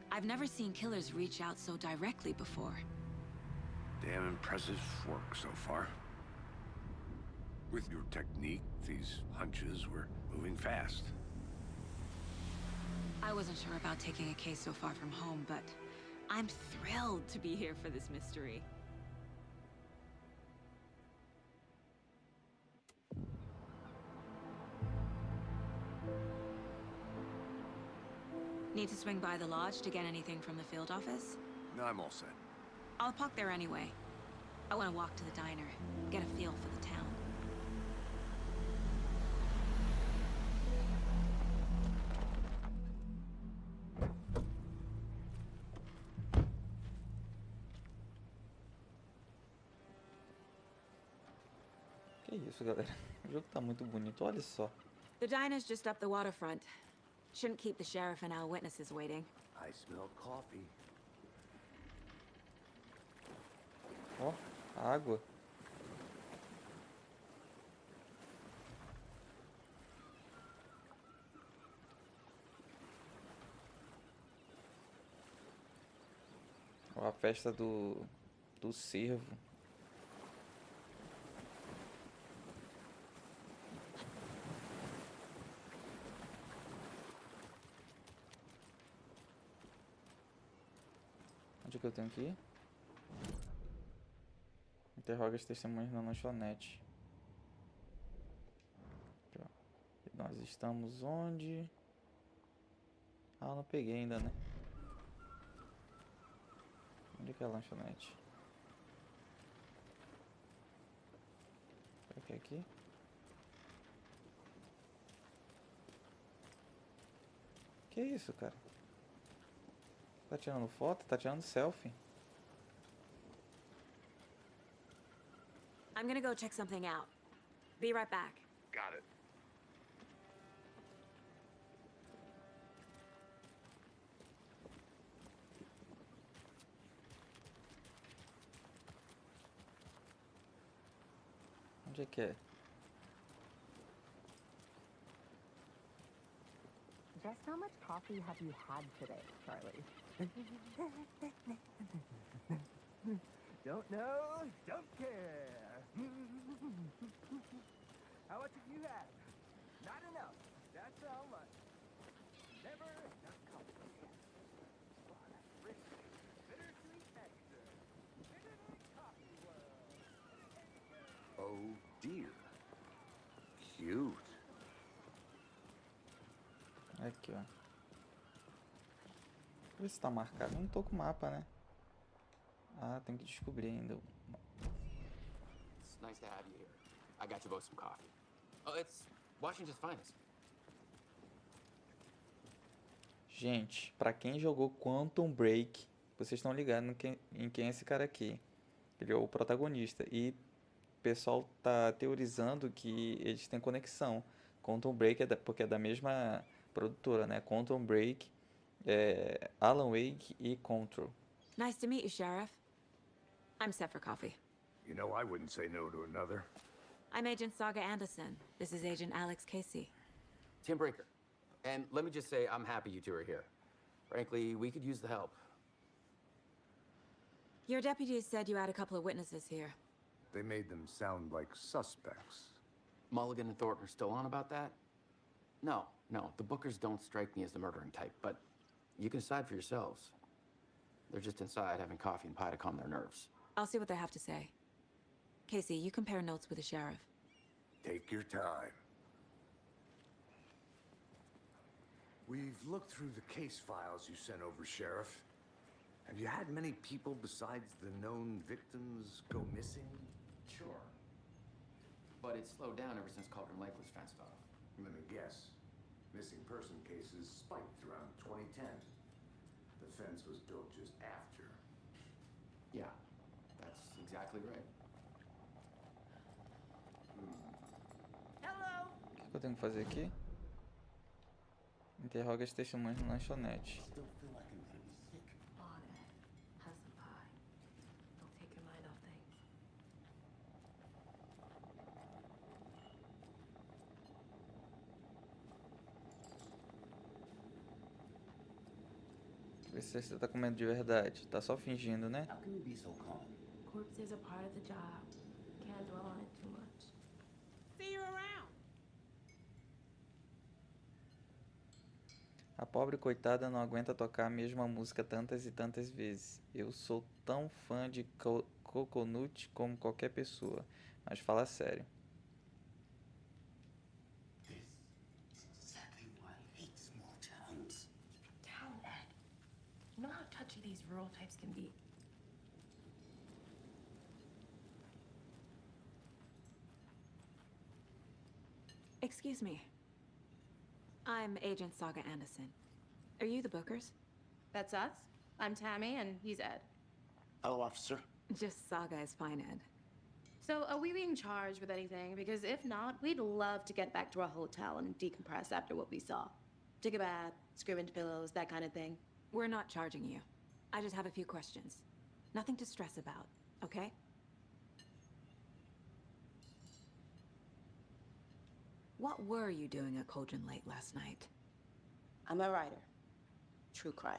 I've never seen killers reach out so directly before. Damn impressive work so far. With your technique, these hunches were moving fast. I wasn't sure about taking a case so far from home, but I'm thrilled to be here for this mystery. Need to swing by the lodge to get anything from the field office? I'm all set. I'll park there anyway. I want to walk to the diner, get a feel for the town. Que isso, galera? O jogo tá muito bonito, olha só. The diner's just up the waterfront. Shouldn't keep the sheriff and our witnesses waiting. I smell coffee. Ó, água. Ó, a festa do cervo. Onde que eu tenho que ir? Interroga as testemunhas na lanchonete. Aqui, ó. E nós estamos onde? Ah, eu não peguei ainda, né? Onde que é a lanchonete? Será que é aqui? Que isso, cara? Tá tirando foto? Tá tirando selfie? I'm gonna go check something out. Be right back. Got it. Onde é que é? Just how much coffee have you had today, Charlie? Don't know, don't care. How much have you had? Not enough. That's how much. Never enough coffee. Oh, that's rich. Bittersweet nectar. Bittersweet coffee world. Oh dear. Cute. Aqui, ó. Vê se tá marcado. Eu não tô com o mapa, né? Ah, tem que descobrir ainda. It's nice to have you here. I got you both some coffee. Oh, it's Washington's finest. Gente, pra quem jogou Quantum Break, vocês estão ligados em quem é esse cara aqui. Ele é o protagonista. E o pessoal tá teorizando que eles têm conexão. Quantum Break porque é da mesma produtora, né? Quantum Break, Alan Wake e Control. Nice to meet you, Sheriff. I'm set for coffee. You know, I wouldn't say no to another. I'm Agent Saga Anderson. This is Agent Alex Casey. Tim Brinker. And let me just say, I'm happy you two are here. Frankly, we could use the help. Your deputies said you had a couple of witnesses here. They made them sound like suspects. Mulligan and Thornton are still on about that? No, the Bookers don't strike me as the murdering type, but you can decide for yourselves. They're just inside having coffee and pie to calm their nerves. I'll see what they have to say. Casey, you compare notes with the sheriff. Take your time. We've looked through the case files you sent over, Sheriff. Have you had many people besides the known victims go missing? Sure. But it's slowed down ever since Cauldron Lake was fenced off. Let me guess. Missing person cases spiked around 2010. The fence was built just after. Yeah, that's exactly right. Hello. O que eu tenho que fazer aqui? Interroga as testemunhas na lanchonete. Still feel like I'm gonna be sick. On it. Have some pie. Don't take your mind off things. Vê se você tá com medo de verdade. Tá só fingindo, né? How can you be so calm? Corpses are part of the job. Can't dwell on it too much. See you around. A pobre coitada não aguenta tocar a mesma música tantas e tantas vezes. Eu sou tão fã de Coconut como qualquer pessoa. Mas fala sério. This is exactly why I hate small towns. Town Ed. You know how touchy these rural types can be. Excuse me. I'm Agent Saga Anderson. Are you the Bookers? That's us. I'm Tammy, and he's Ed. Hello, officer. Just Saga is fine, Ed. So, are we being charged with anything? Because if not, we'd love to get back to our hotel and decompress after what we saw. Take a bath, scream into pillows, that kind of thing. We're not charging you. I just have a few questions. Nothing to stress about, okay? What were you doing at Cauldron Lake last night? I'm a writer. True crime.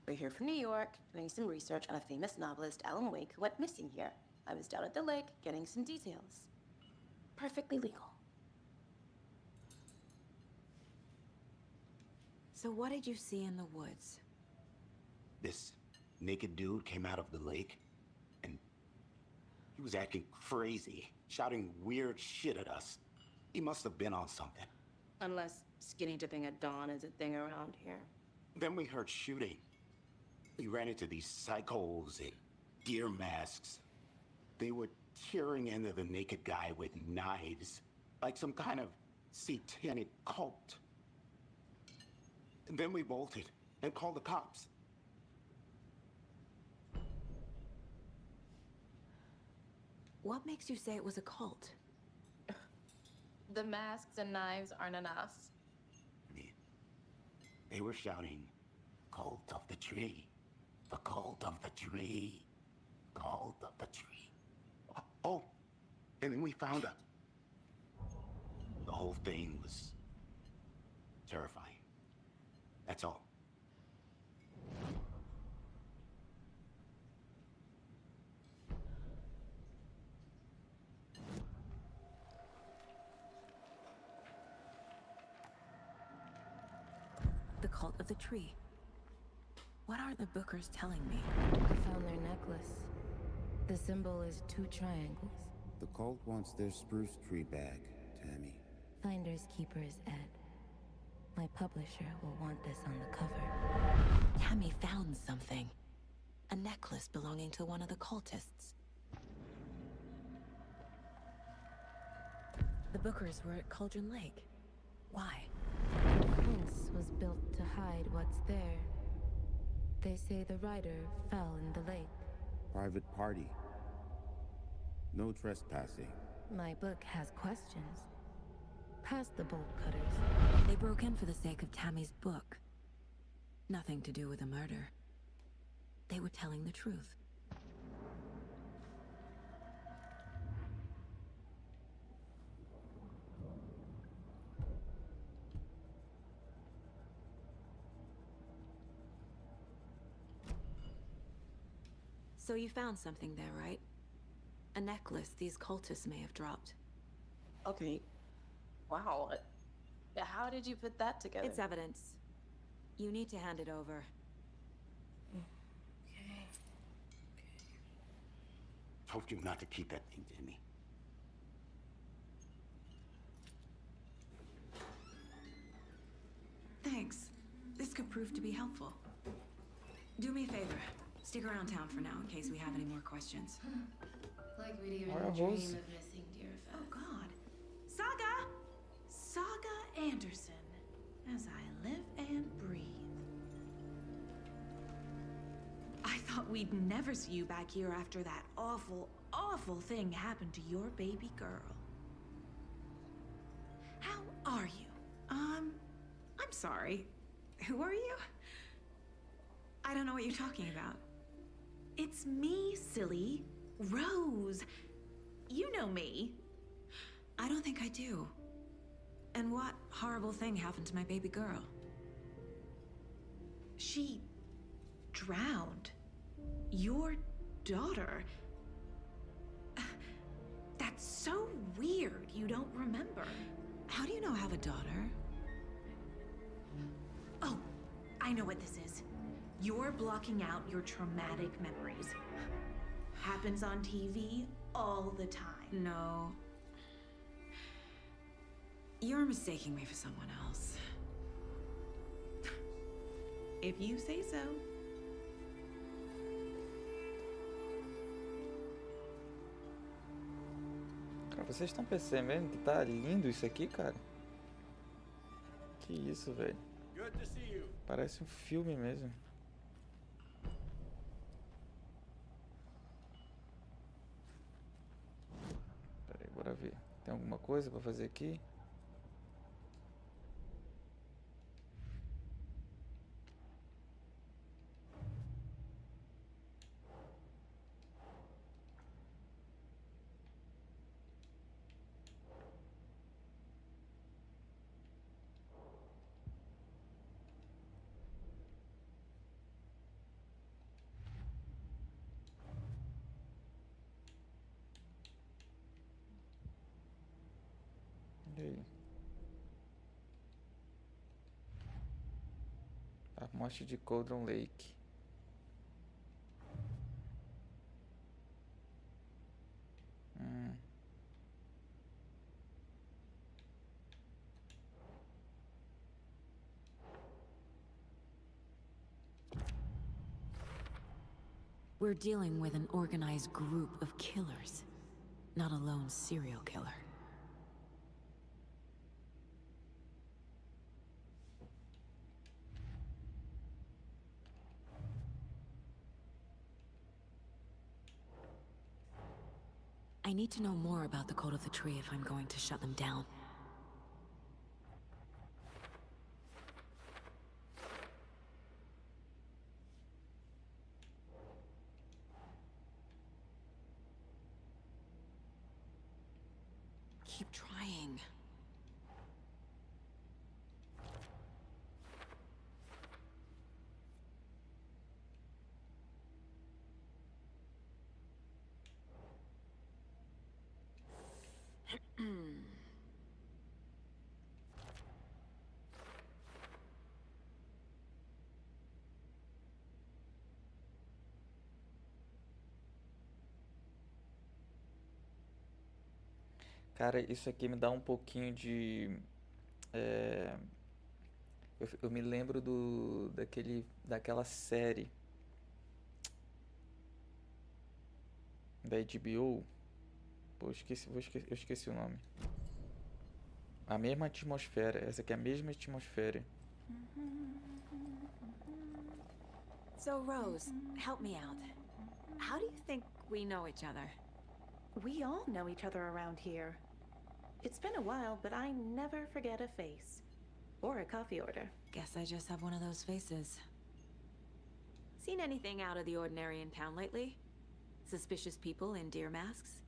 We're here from New York, doing some research on a famous novelist, Alan Wake, who went missing here. I was down at the lake, getting some details. Perfectly legal. So what did you see in the woods? This naked dude came out of the lake, and he was acting crazy, shouting weird shit at us. He must have been on something. Unless skinny dipping at dawn is a thing around here. Then we heard shooting. We ran into these psychos in deer masks. They were tearing into the naked guy with knives, like some kind of satanic cult. And then we bolted and called the cops. What makes you say it was a cult? The masks and knives aren't enough. They were shouting, "Cult of the tree, the cult of the tree, cult of the tree." Oh, and then we found her. The whole thing was terrifying. That's all. The cult of the tree. What are the Bookers telling me? I found their necklace. The symbol is 2 triangles. The cult wants their spruce tree back, Tammy. Finders keepers, Ed. My publisher will want this on the cover. Tammy found something. A necklace belonging to one of the cultists. The Bookers were at Cauldron Lake. Why? The fence was built to hide what's there. They say the rider fell in the lake. Private party. No trespassing. My book has questions. Past the bolt cutters. They broke in for the sake of Tammy's book. Nothing to do with a murder. They were telling the truth. So you found something there, right? A necklace these cultists may have dropped. Okay. Wow. How did you put that together? It's evidence. You need to hand it over. Okay. Told you not to keep that thing, Jimmy. Thanks. This could prove to be helpful. Do me a favor. Stick around town for now in case we have any more questions. Like we'd even Olha a dream of voz. missing deer fat. Oh, God. Saga! Saga Anderson. As I live and breathe. I thought we'd never see you back here after that awful, awful thing happened to your baby girl. How are you? I'm sorry. Who are you? I don't know what you're talking about. It's me, silly. Rose. You know me. I don't think I do. And what horrible thing happened to my baby girl? She drowned. Your daughter. That's so weird you don't remember. How do you know I have a daughter? Oh, I know what this is. You're blocking out your traumatic memories. Happens on TV all the time. No. You're mistaking me for someone else. If you say so. Vocês estão percebendo que tá lindo isso aqui, cara? Que isso, velho. Parece um filme mesmo. Pera aí, bora ver. Tem alguma coisa pra fazer aqui? E aí? A morte de Cauldron Lake. Hum. We're dealing with an organized group of killers, not a lone serial killer. I need to know more about the Code of the Tree if I'm going to shut them down. Keep trying. Cara, isso aqui me dá um pouquinho de... eu me lembro daquela série da HBO. Pô, eu esqueci o nome. A mesma atmosfera. Essa aqui é a mesma atmosfera. So, Rose, help me out. How do you think we know each other? We all know each other around here. It's been a while, but I never forget a face. Or a coffee order. Guess I just have one of those faces. Seen anything out of the ordinary in town lately? Suspicious people in deer masks?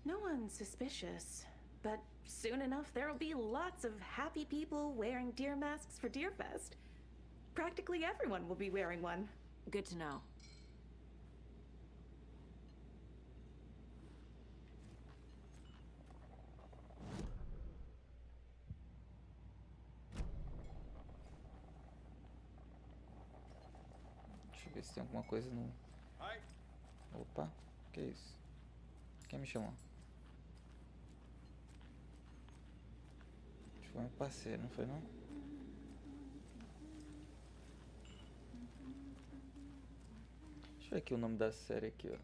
No one's suspicious. But soon enough, there'll be lots of happy people wearing deer masks for Deerfest. Practically everyone will be wearing one. Good to know. Deixa eu ver se tem alguma coisa no... Opa, que isso? Quem me chamou? Acho que foi meu parceiro, não foi não? Deixa eu ver aqui o nome da série aqui, ó.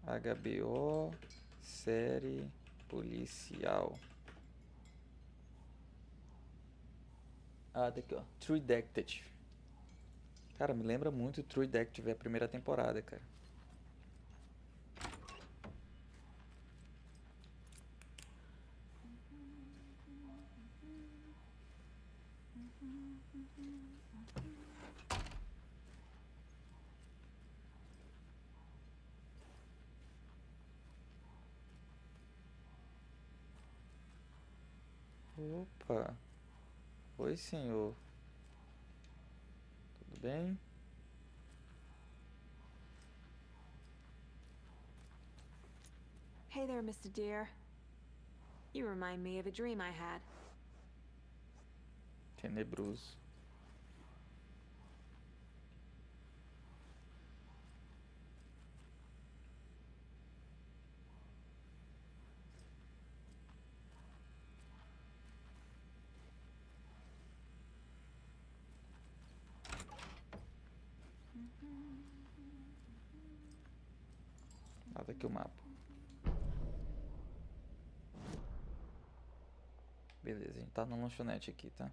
HBO, série policial. Ah, daqui ó, True Detective. Cara, me lembra muito True Detective, a primeira temporada, cara. Opa. Oi, senhor. Tudo bem? Hey there, Mr. Deer. You remind me of a dream I had. Tenebroso. Ah, daqui o mapa. Beleza, a gente tá na lanchonete aqui, tá?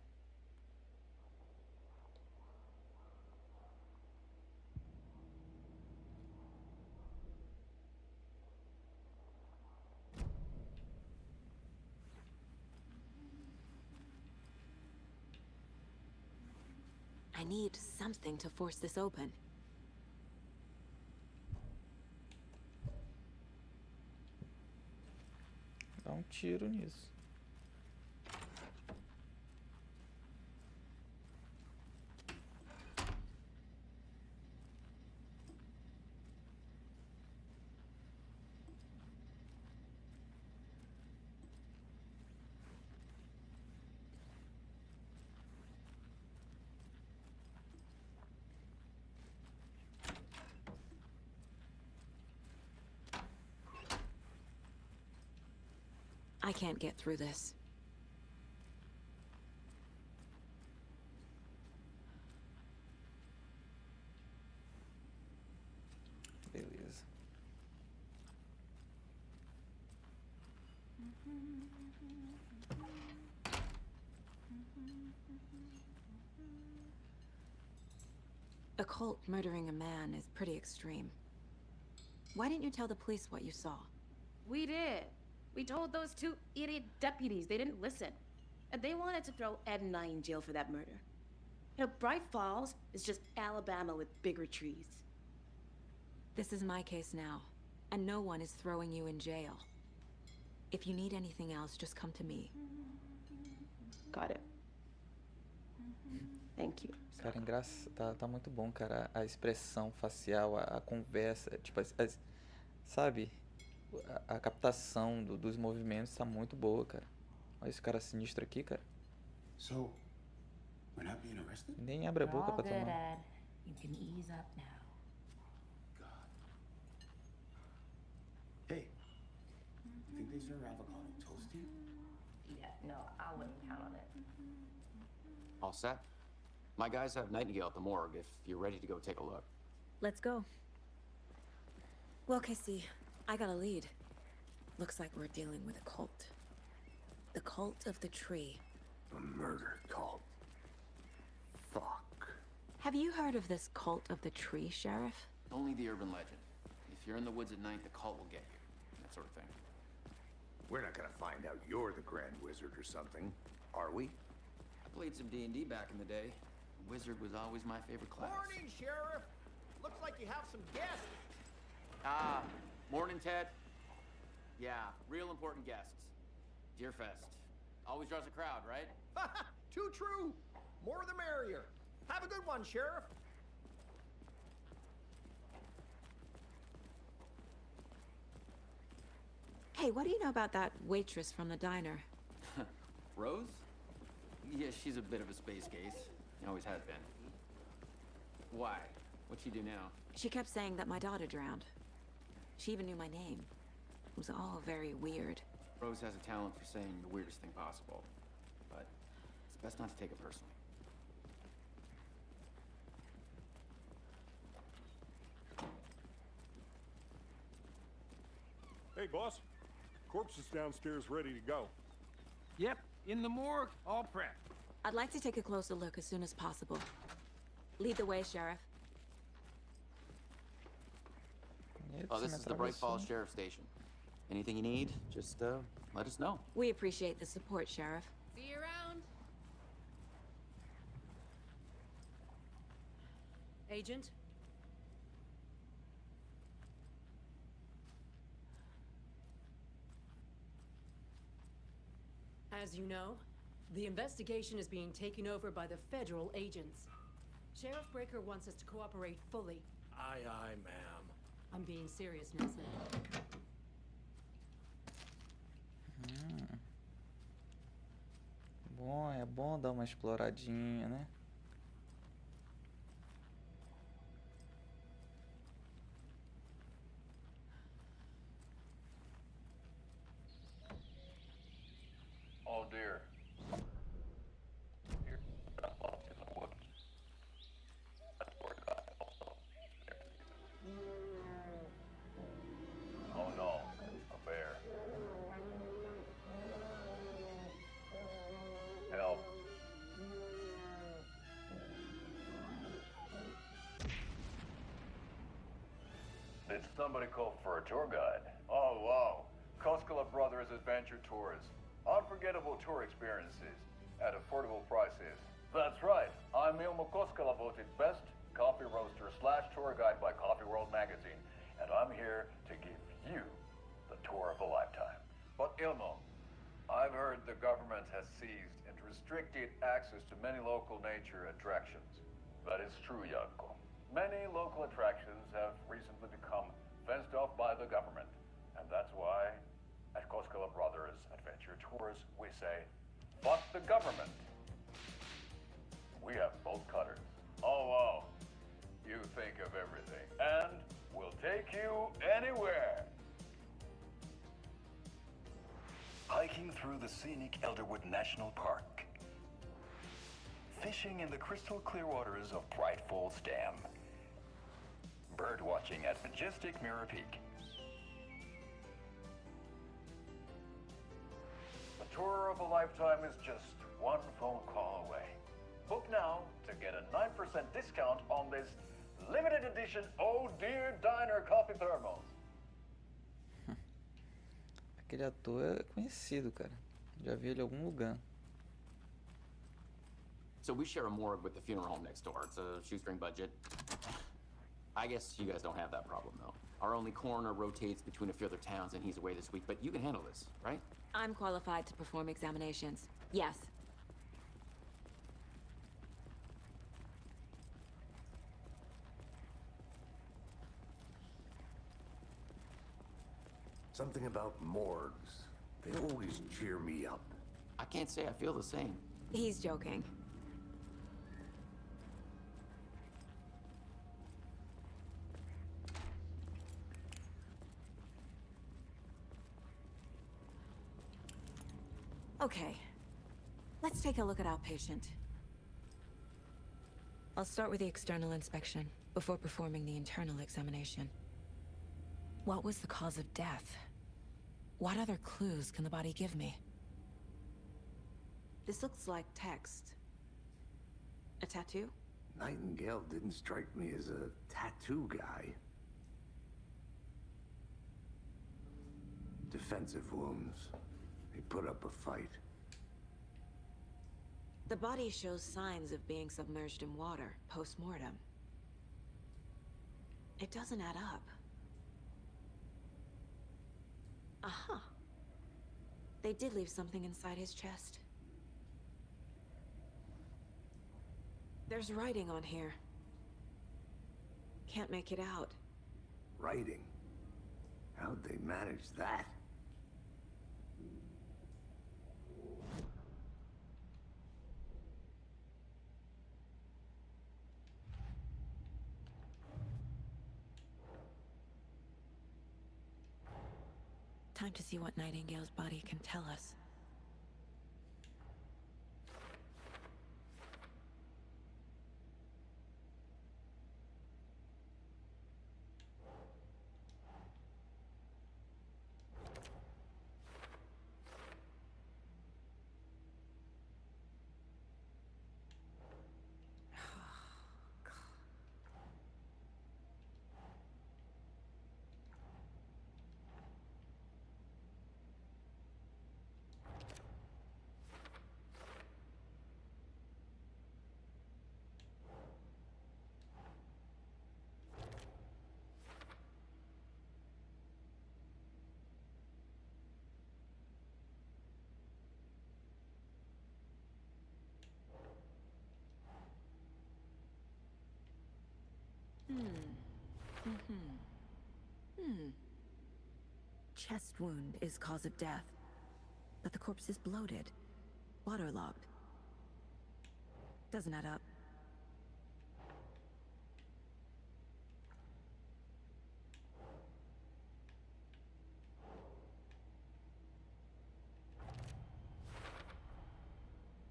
I need something to force this open. Dá um tiro nisso. I can't get through this. Beleza. A cult murdering a man is pretty extreme. Why didn't you tell the police what you saw? We did. We told those two idiot deputies. They didn't listen. And they wanted to throw Ed and I in jail for that murder. You know, Bright Falls is just Alabama with bigger trees. This is my case now, and no one is throwing you in jail. If you need anything else, just come to me. Got it. Thank you. Cara, tá muito bom, cara. A expressão facial, a conversa, tipo, sabe? A captação dos movimentos tá muito boa, cara. Olha esse cara sinistro aqui, cara. So, we're not being arrested? Nem abre a boca pra tomar. Ed. You can ease up now. God. Hey, you think they serve avocado toast here? Yeah, no, I wouldn't count on it. All set? My guys have Nightingale at the morgue if you're ready to go take a look. Let's go. Well, Casey, I got a lead. Looks like we're dealing with a cult. The cult of the tree. A murder cult. Fuck. Have you heard of this cult of the tree, Sheriff? Only the urban legend. If you're in the woods at night, the cult will get you. That sort of thing. We're not gonna find out you're the Grand Wizard or something, are we? I played some D&D back in the day. Wizard was always my favorite class. Morning, Sheriff. Looks like you have some guests. Ah, morning, Ted. Yeah, real important guests. Deerfest. Always draws a crowd, right? Too true. More the merrier. Have a good one, Sheriff. Hey, what do you know about that waitress from the diner? Rose? Yeah, she's a bit of a space case. Always has been. Why? What'd she do now? She kept saying that my daughter drowned. She even knew my name. It was all very weird. Rose has a talent for saying the weirdest thing possible. But it's best not to take it personally. Hey, boss. Corpse is downstairs ready to go. Yep, in the morgue, all prepped. I'd like to take a closer look as soon as possible. Lead the way, Sheriff. Oh, this is the Bright Falls Sheriff Station. Anything you need, just let us know. We appreciate the support, Sheriff. See you around. Agent? As you know, the investigation is being taken over by the federal agents. Sheriff Breaker wants us to cooperate fully. Aye, aye, ma'am. I'm being serious, Nelson. Bom, é bom dar uma exploradinha, né? Oh dear. Here, I'm lost in the woods. That's where God also. Oh no, a bear. Did somebody call for a tour guide? Oh, wow. Koskela Brothers Adventure Tours. Unforgettable tour experiences at affordable prices. That's right. I'm Ilmo Koskela, voted best coffee roaster / tour guide by Coffee World magazine. And I'm here to give you the tour of a lifetime. But Ilmo, I've heard the government has seized and restricted access to many local nature attractions. That is true, Janko. Many local attractions have recently become fenced off by the government. And that's why, at Koskela Brothers Adventure Tours, we say, fuck the government. We have bolt cutters. Oh, wow. You think of everything. And we'll take you anywhere. Hiking through the scenic Elderwood National Park. Fishing in the crystal clear waters of Bright Falls Dam. Bird watching at majestic Mirror Peak. The tour of a lifetime is just one phone call away. Book now to get a 9% discount on this limited edition Oh Dear Diner coffee thermos. Aquele ator é conhecido, cara. Já vi ele em algum lugar. So we share a morgue with the funeral home next door. It's a shoestring budget. I guess you guys don't have that problem, though. Our only coroner rotates between a few other towns, and he's away this week. But you can handle this, right? I'm qualified to perform examinations. Yes. Something about morgues. They always cheer me up. I can't say I feel the same. He's joking. Okay, let's take a look at our patient. I'll start with the external inspection before performing the internal examination. What was the cause of death? What other clues can the body give me? This looks like text. A tattoo? Nightingale didn't strike me as a tattoo guy. Defensive wounds. He put up a fight. The body shows signs of being submerged in water post-mortem. It doesn't add up. Aha. They did leave something inside his chest. There's writing on here. Can't make it out. Writing? How'd they manage that? Time to see what Nightingale's body can tell us. Chest wound is cause of death, but the corpse is bloated, waterlogged. Doesn't add up.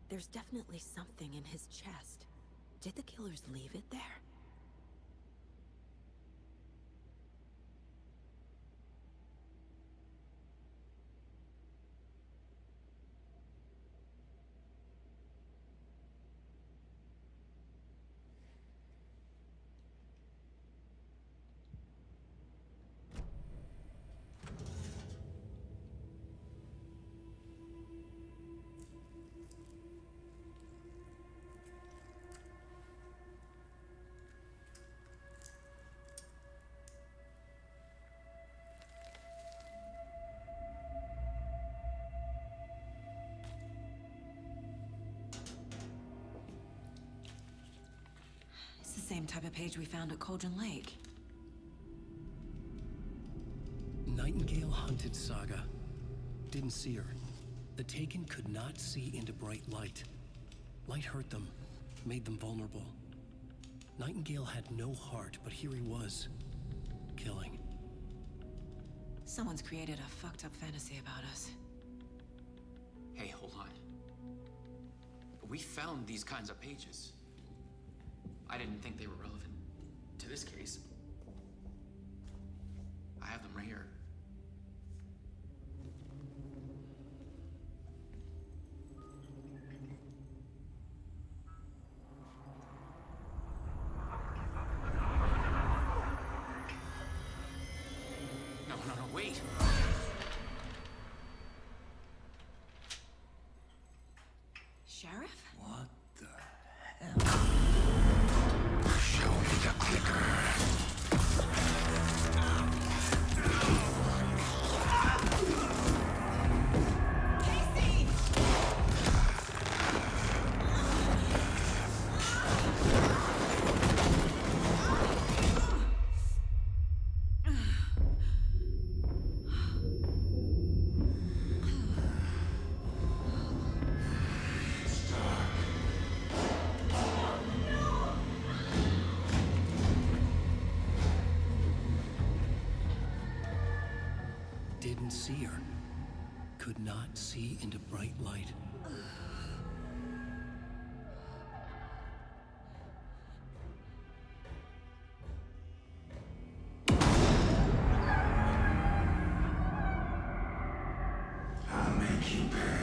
There's definitely something in his chest. Did the killers leave it there? It's the same type of page we found at Cauldron Lake. Nightingale hunted Saga. Didn't see her. The Taken could not see into bright light. Light hurt them, made them vulnerable. Nightingale had no heart, but here he was, killing. Someone's created a fucked up fantasy about us. Hey, hold on. We found these kinds of pages. I didn't think they were relevant to this case. I have them right here. No, wait! Sheriff? What the hell? Show me the clicker. Didn't see her. Could not see into bright light. I'll make you pay.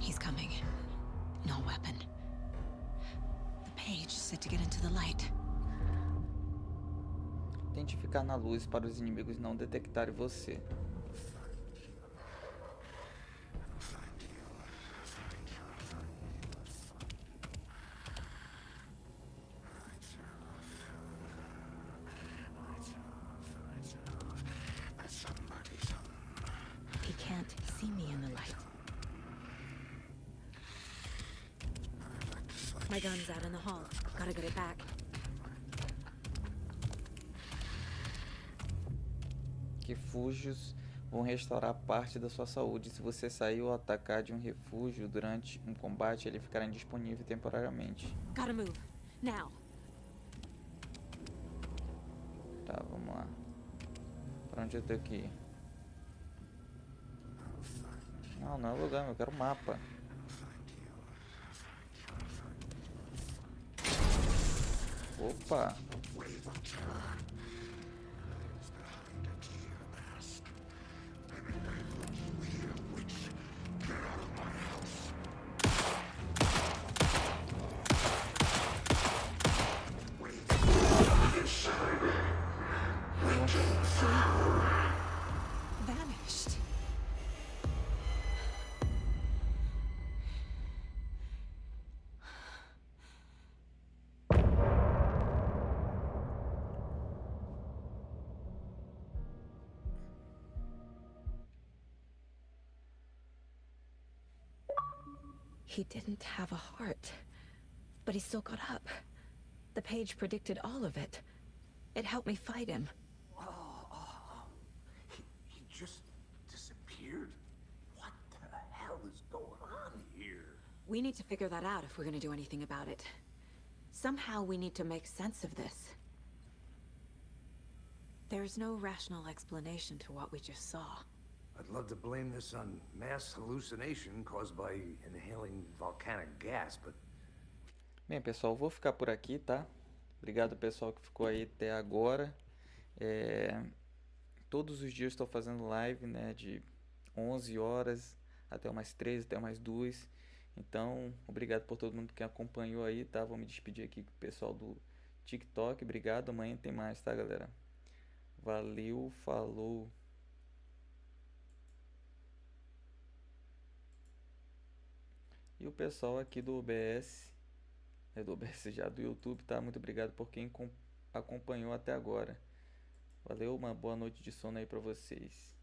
He's coming. No weapon. The page said to get into the light. Tente ficar na luz para os inimigos não detectarem você. He can't see me in the light. My gun's out in the hall. Gotta get it back. Refúgios vão restaurar parte da sua saúde. Se você sair ou atacar de um refúgio durante um combate, ele ficará indisponível temporariamente. Gotta move. Now. Tá, vamos lá. Pra onde eu tenho que ir? Não, não é lugar, eu quero mapa. Opa! Vanished. He didn't have a heart, but he still got up. The page predicted all of it. It helped me fight him. He just disappeared? What the hell is going on here? We need to figure that out if we're gonna do anything about it. Somehow we need to make sense of this. There's no rational explanation to what we just saw. I'd love to blame this on mass hallucination caused by inhaling volcanic gas, but... Bem, pessoal, vou ficar por aqui, tá? Obrigado, pessoal, que ficou aí até agora. Todos os dias estou fazendo live, né? De 11 horas até umas 13, até umas 2. Então, obrigado por todo mundo que acompanhou aí, tá? Vou me despedir aqui com o pessoal do TikTok. Obrigado, amanhã tem mais, tá, galera? Valeu, falou. E o pessoal aqui do OBS, do OBS já do YouTube, tá? Muito obrigado por quem acompanhou até agora. Valeu, uma boa noite de sono aí pra vocês.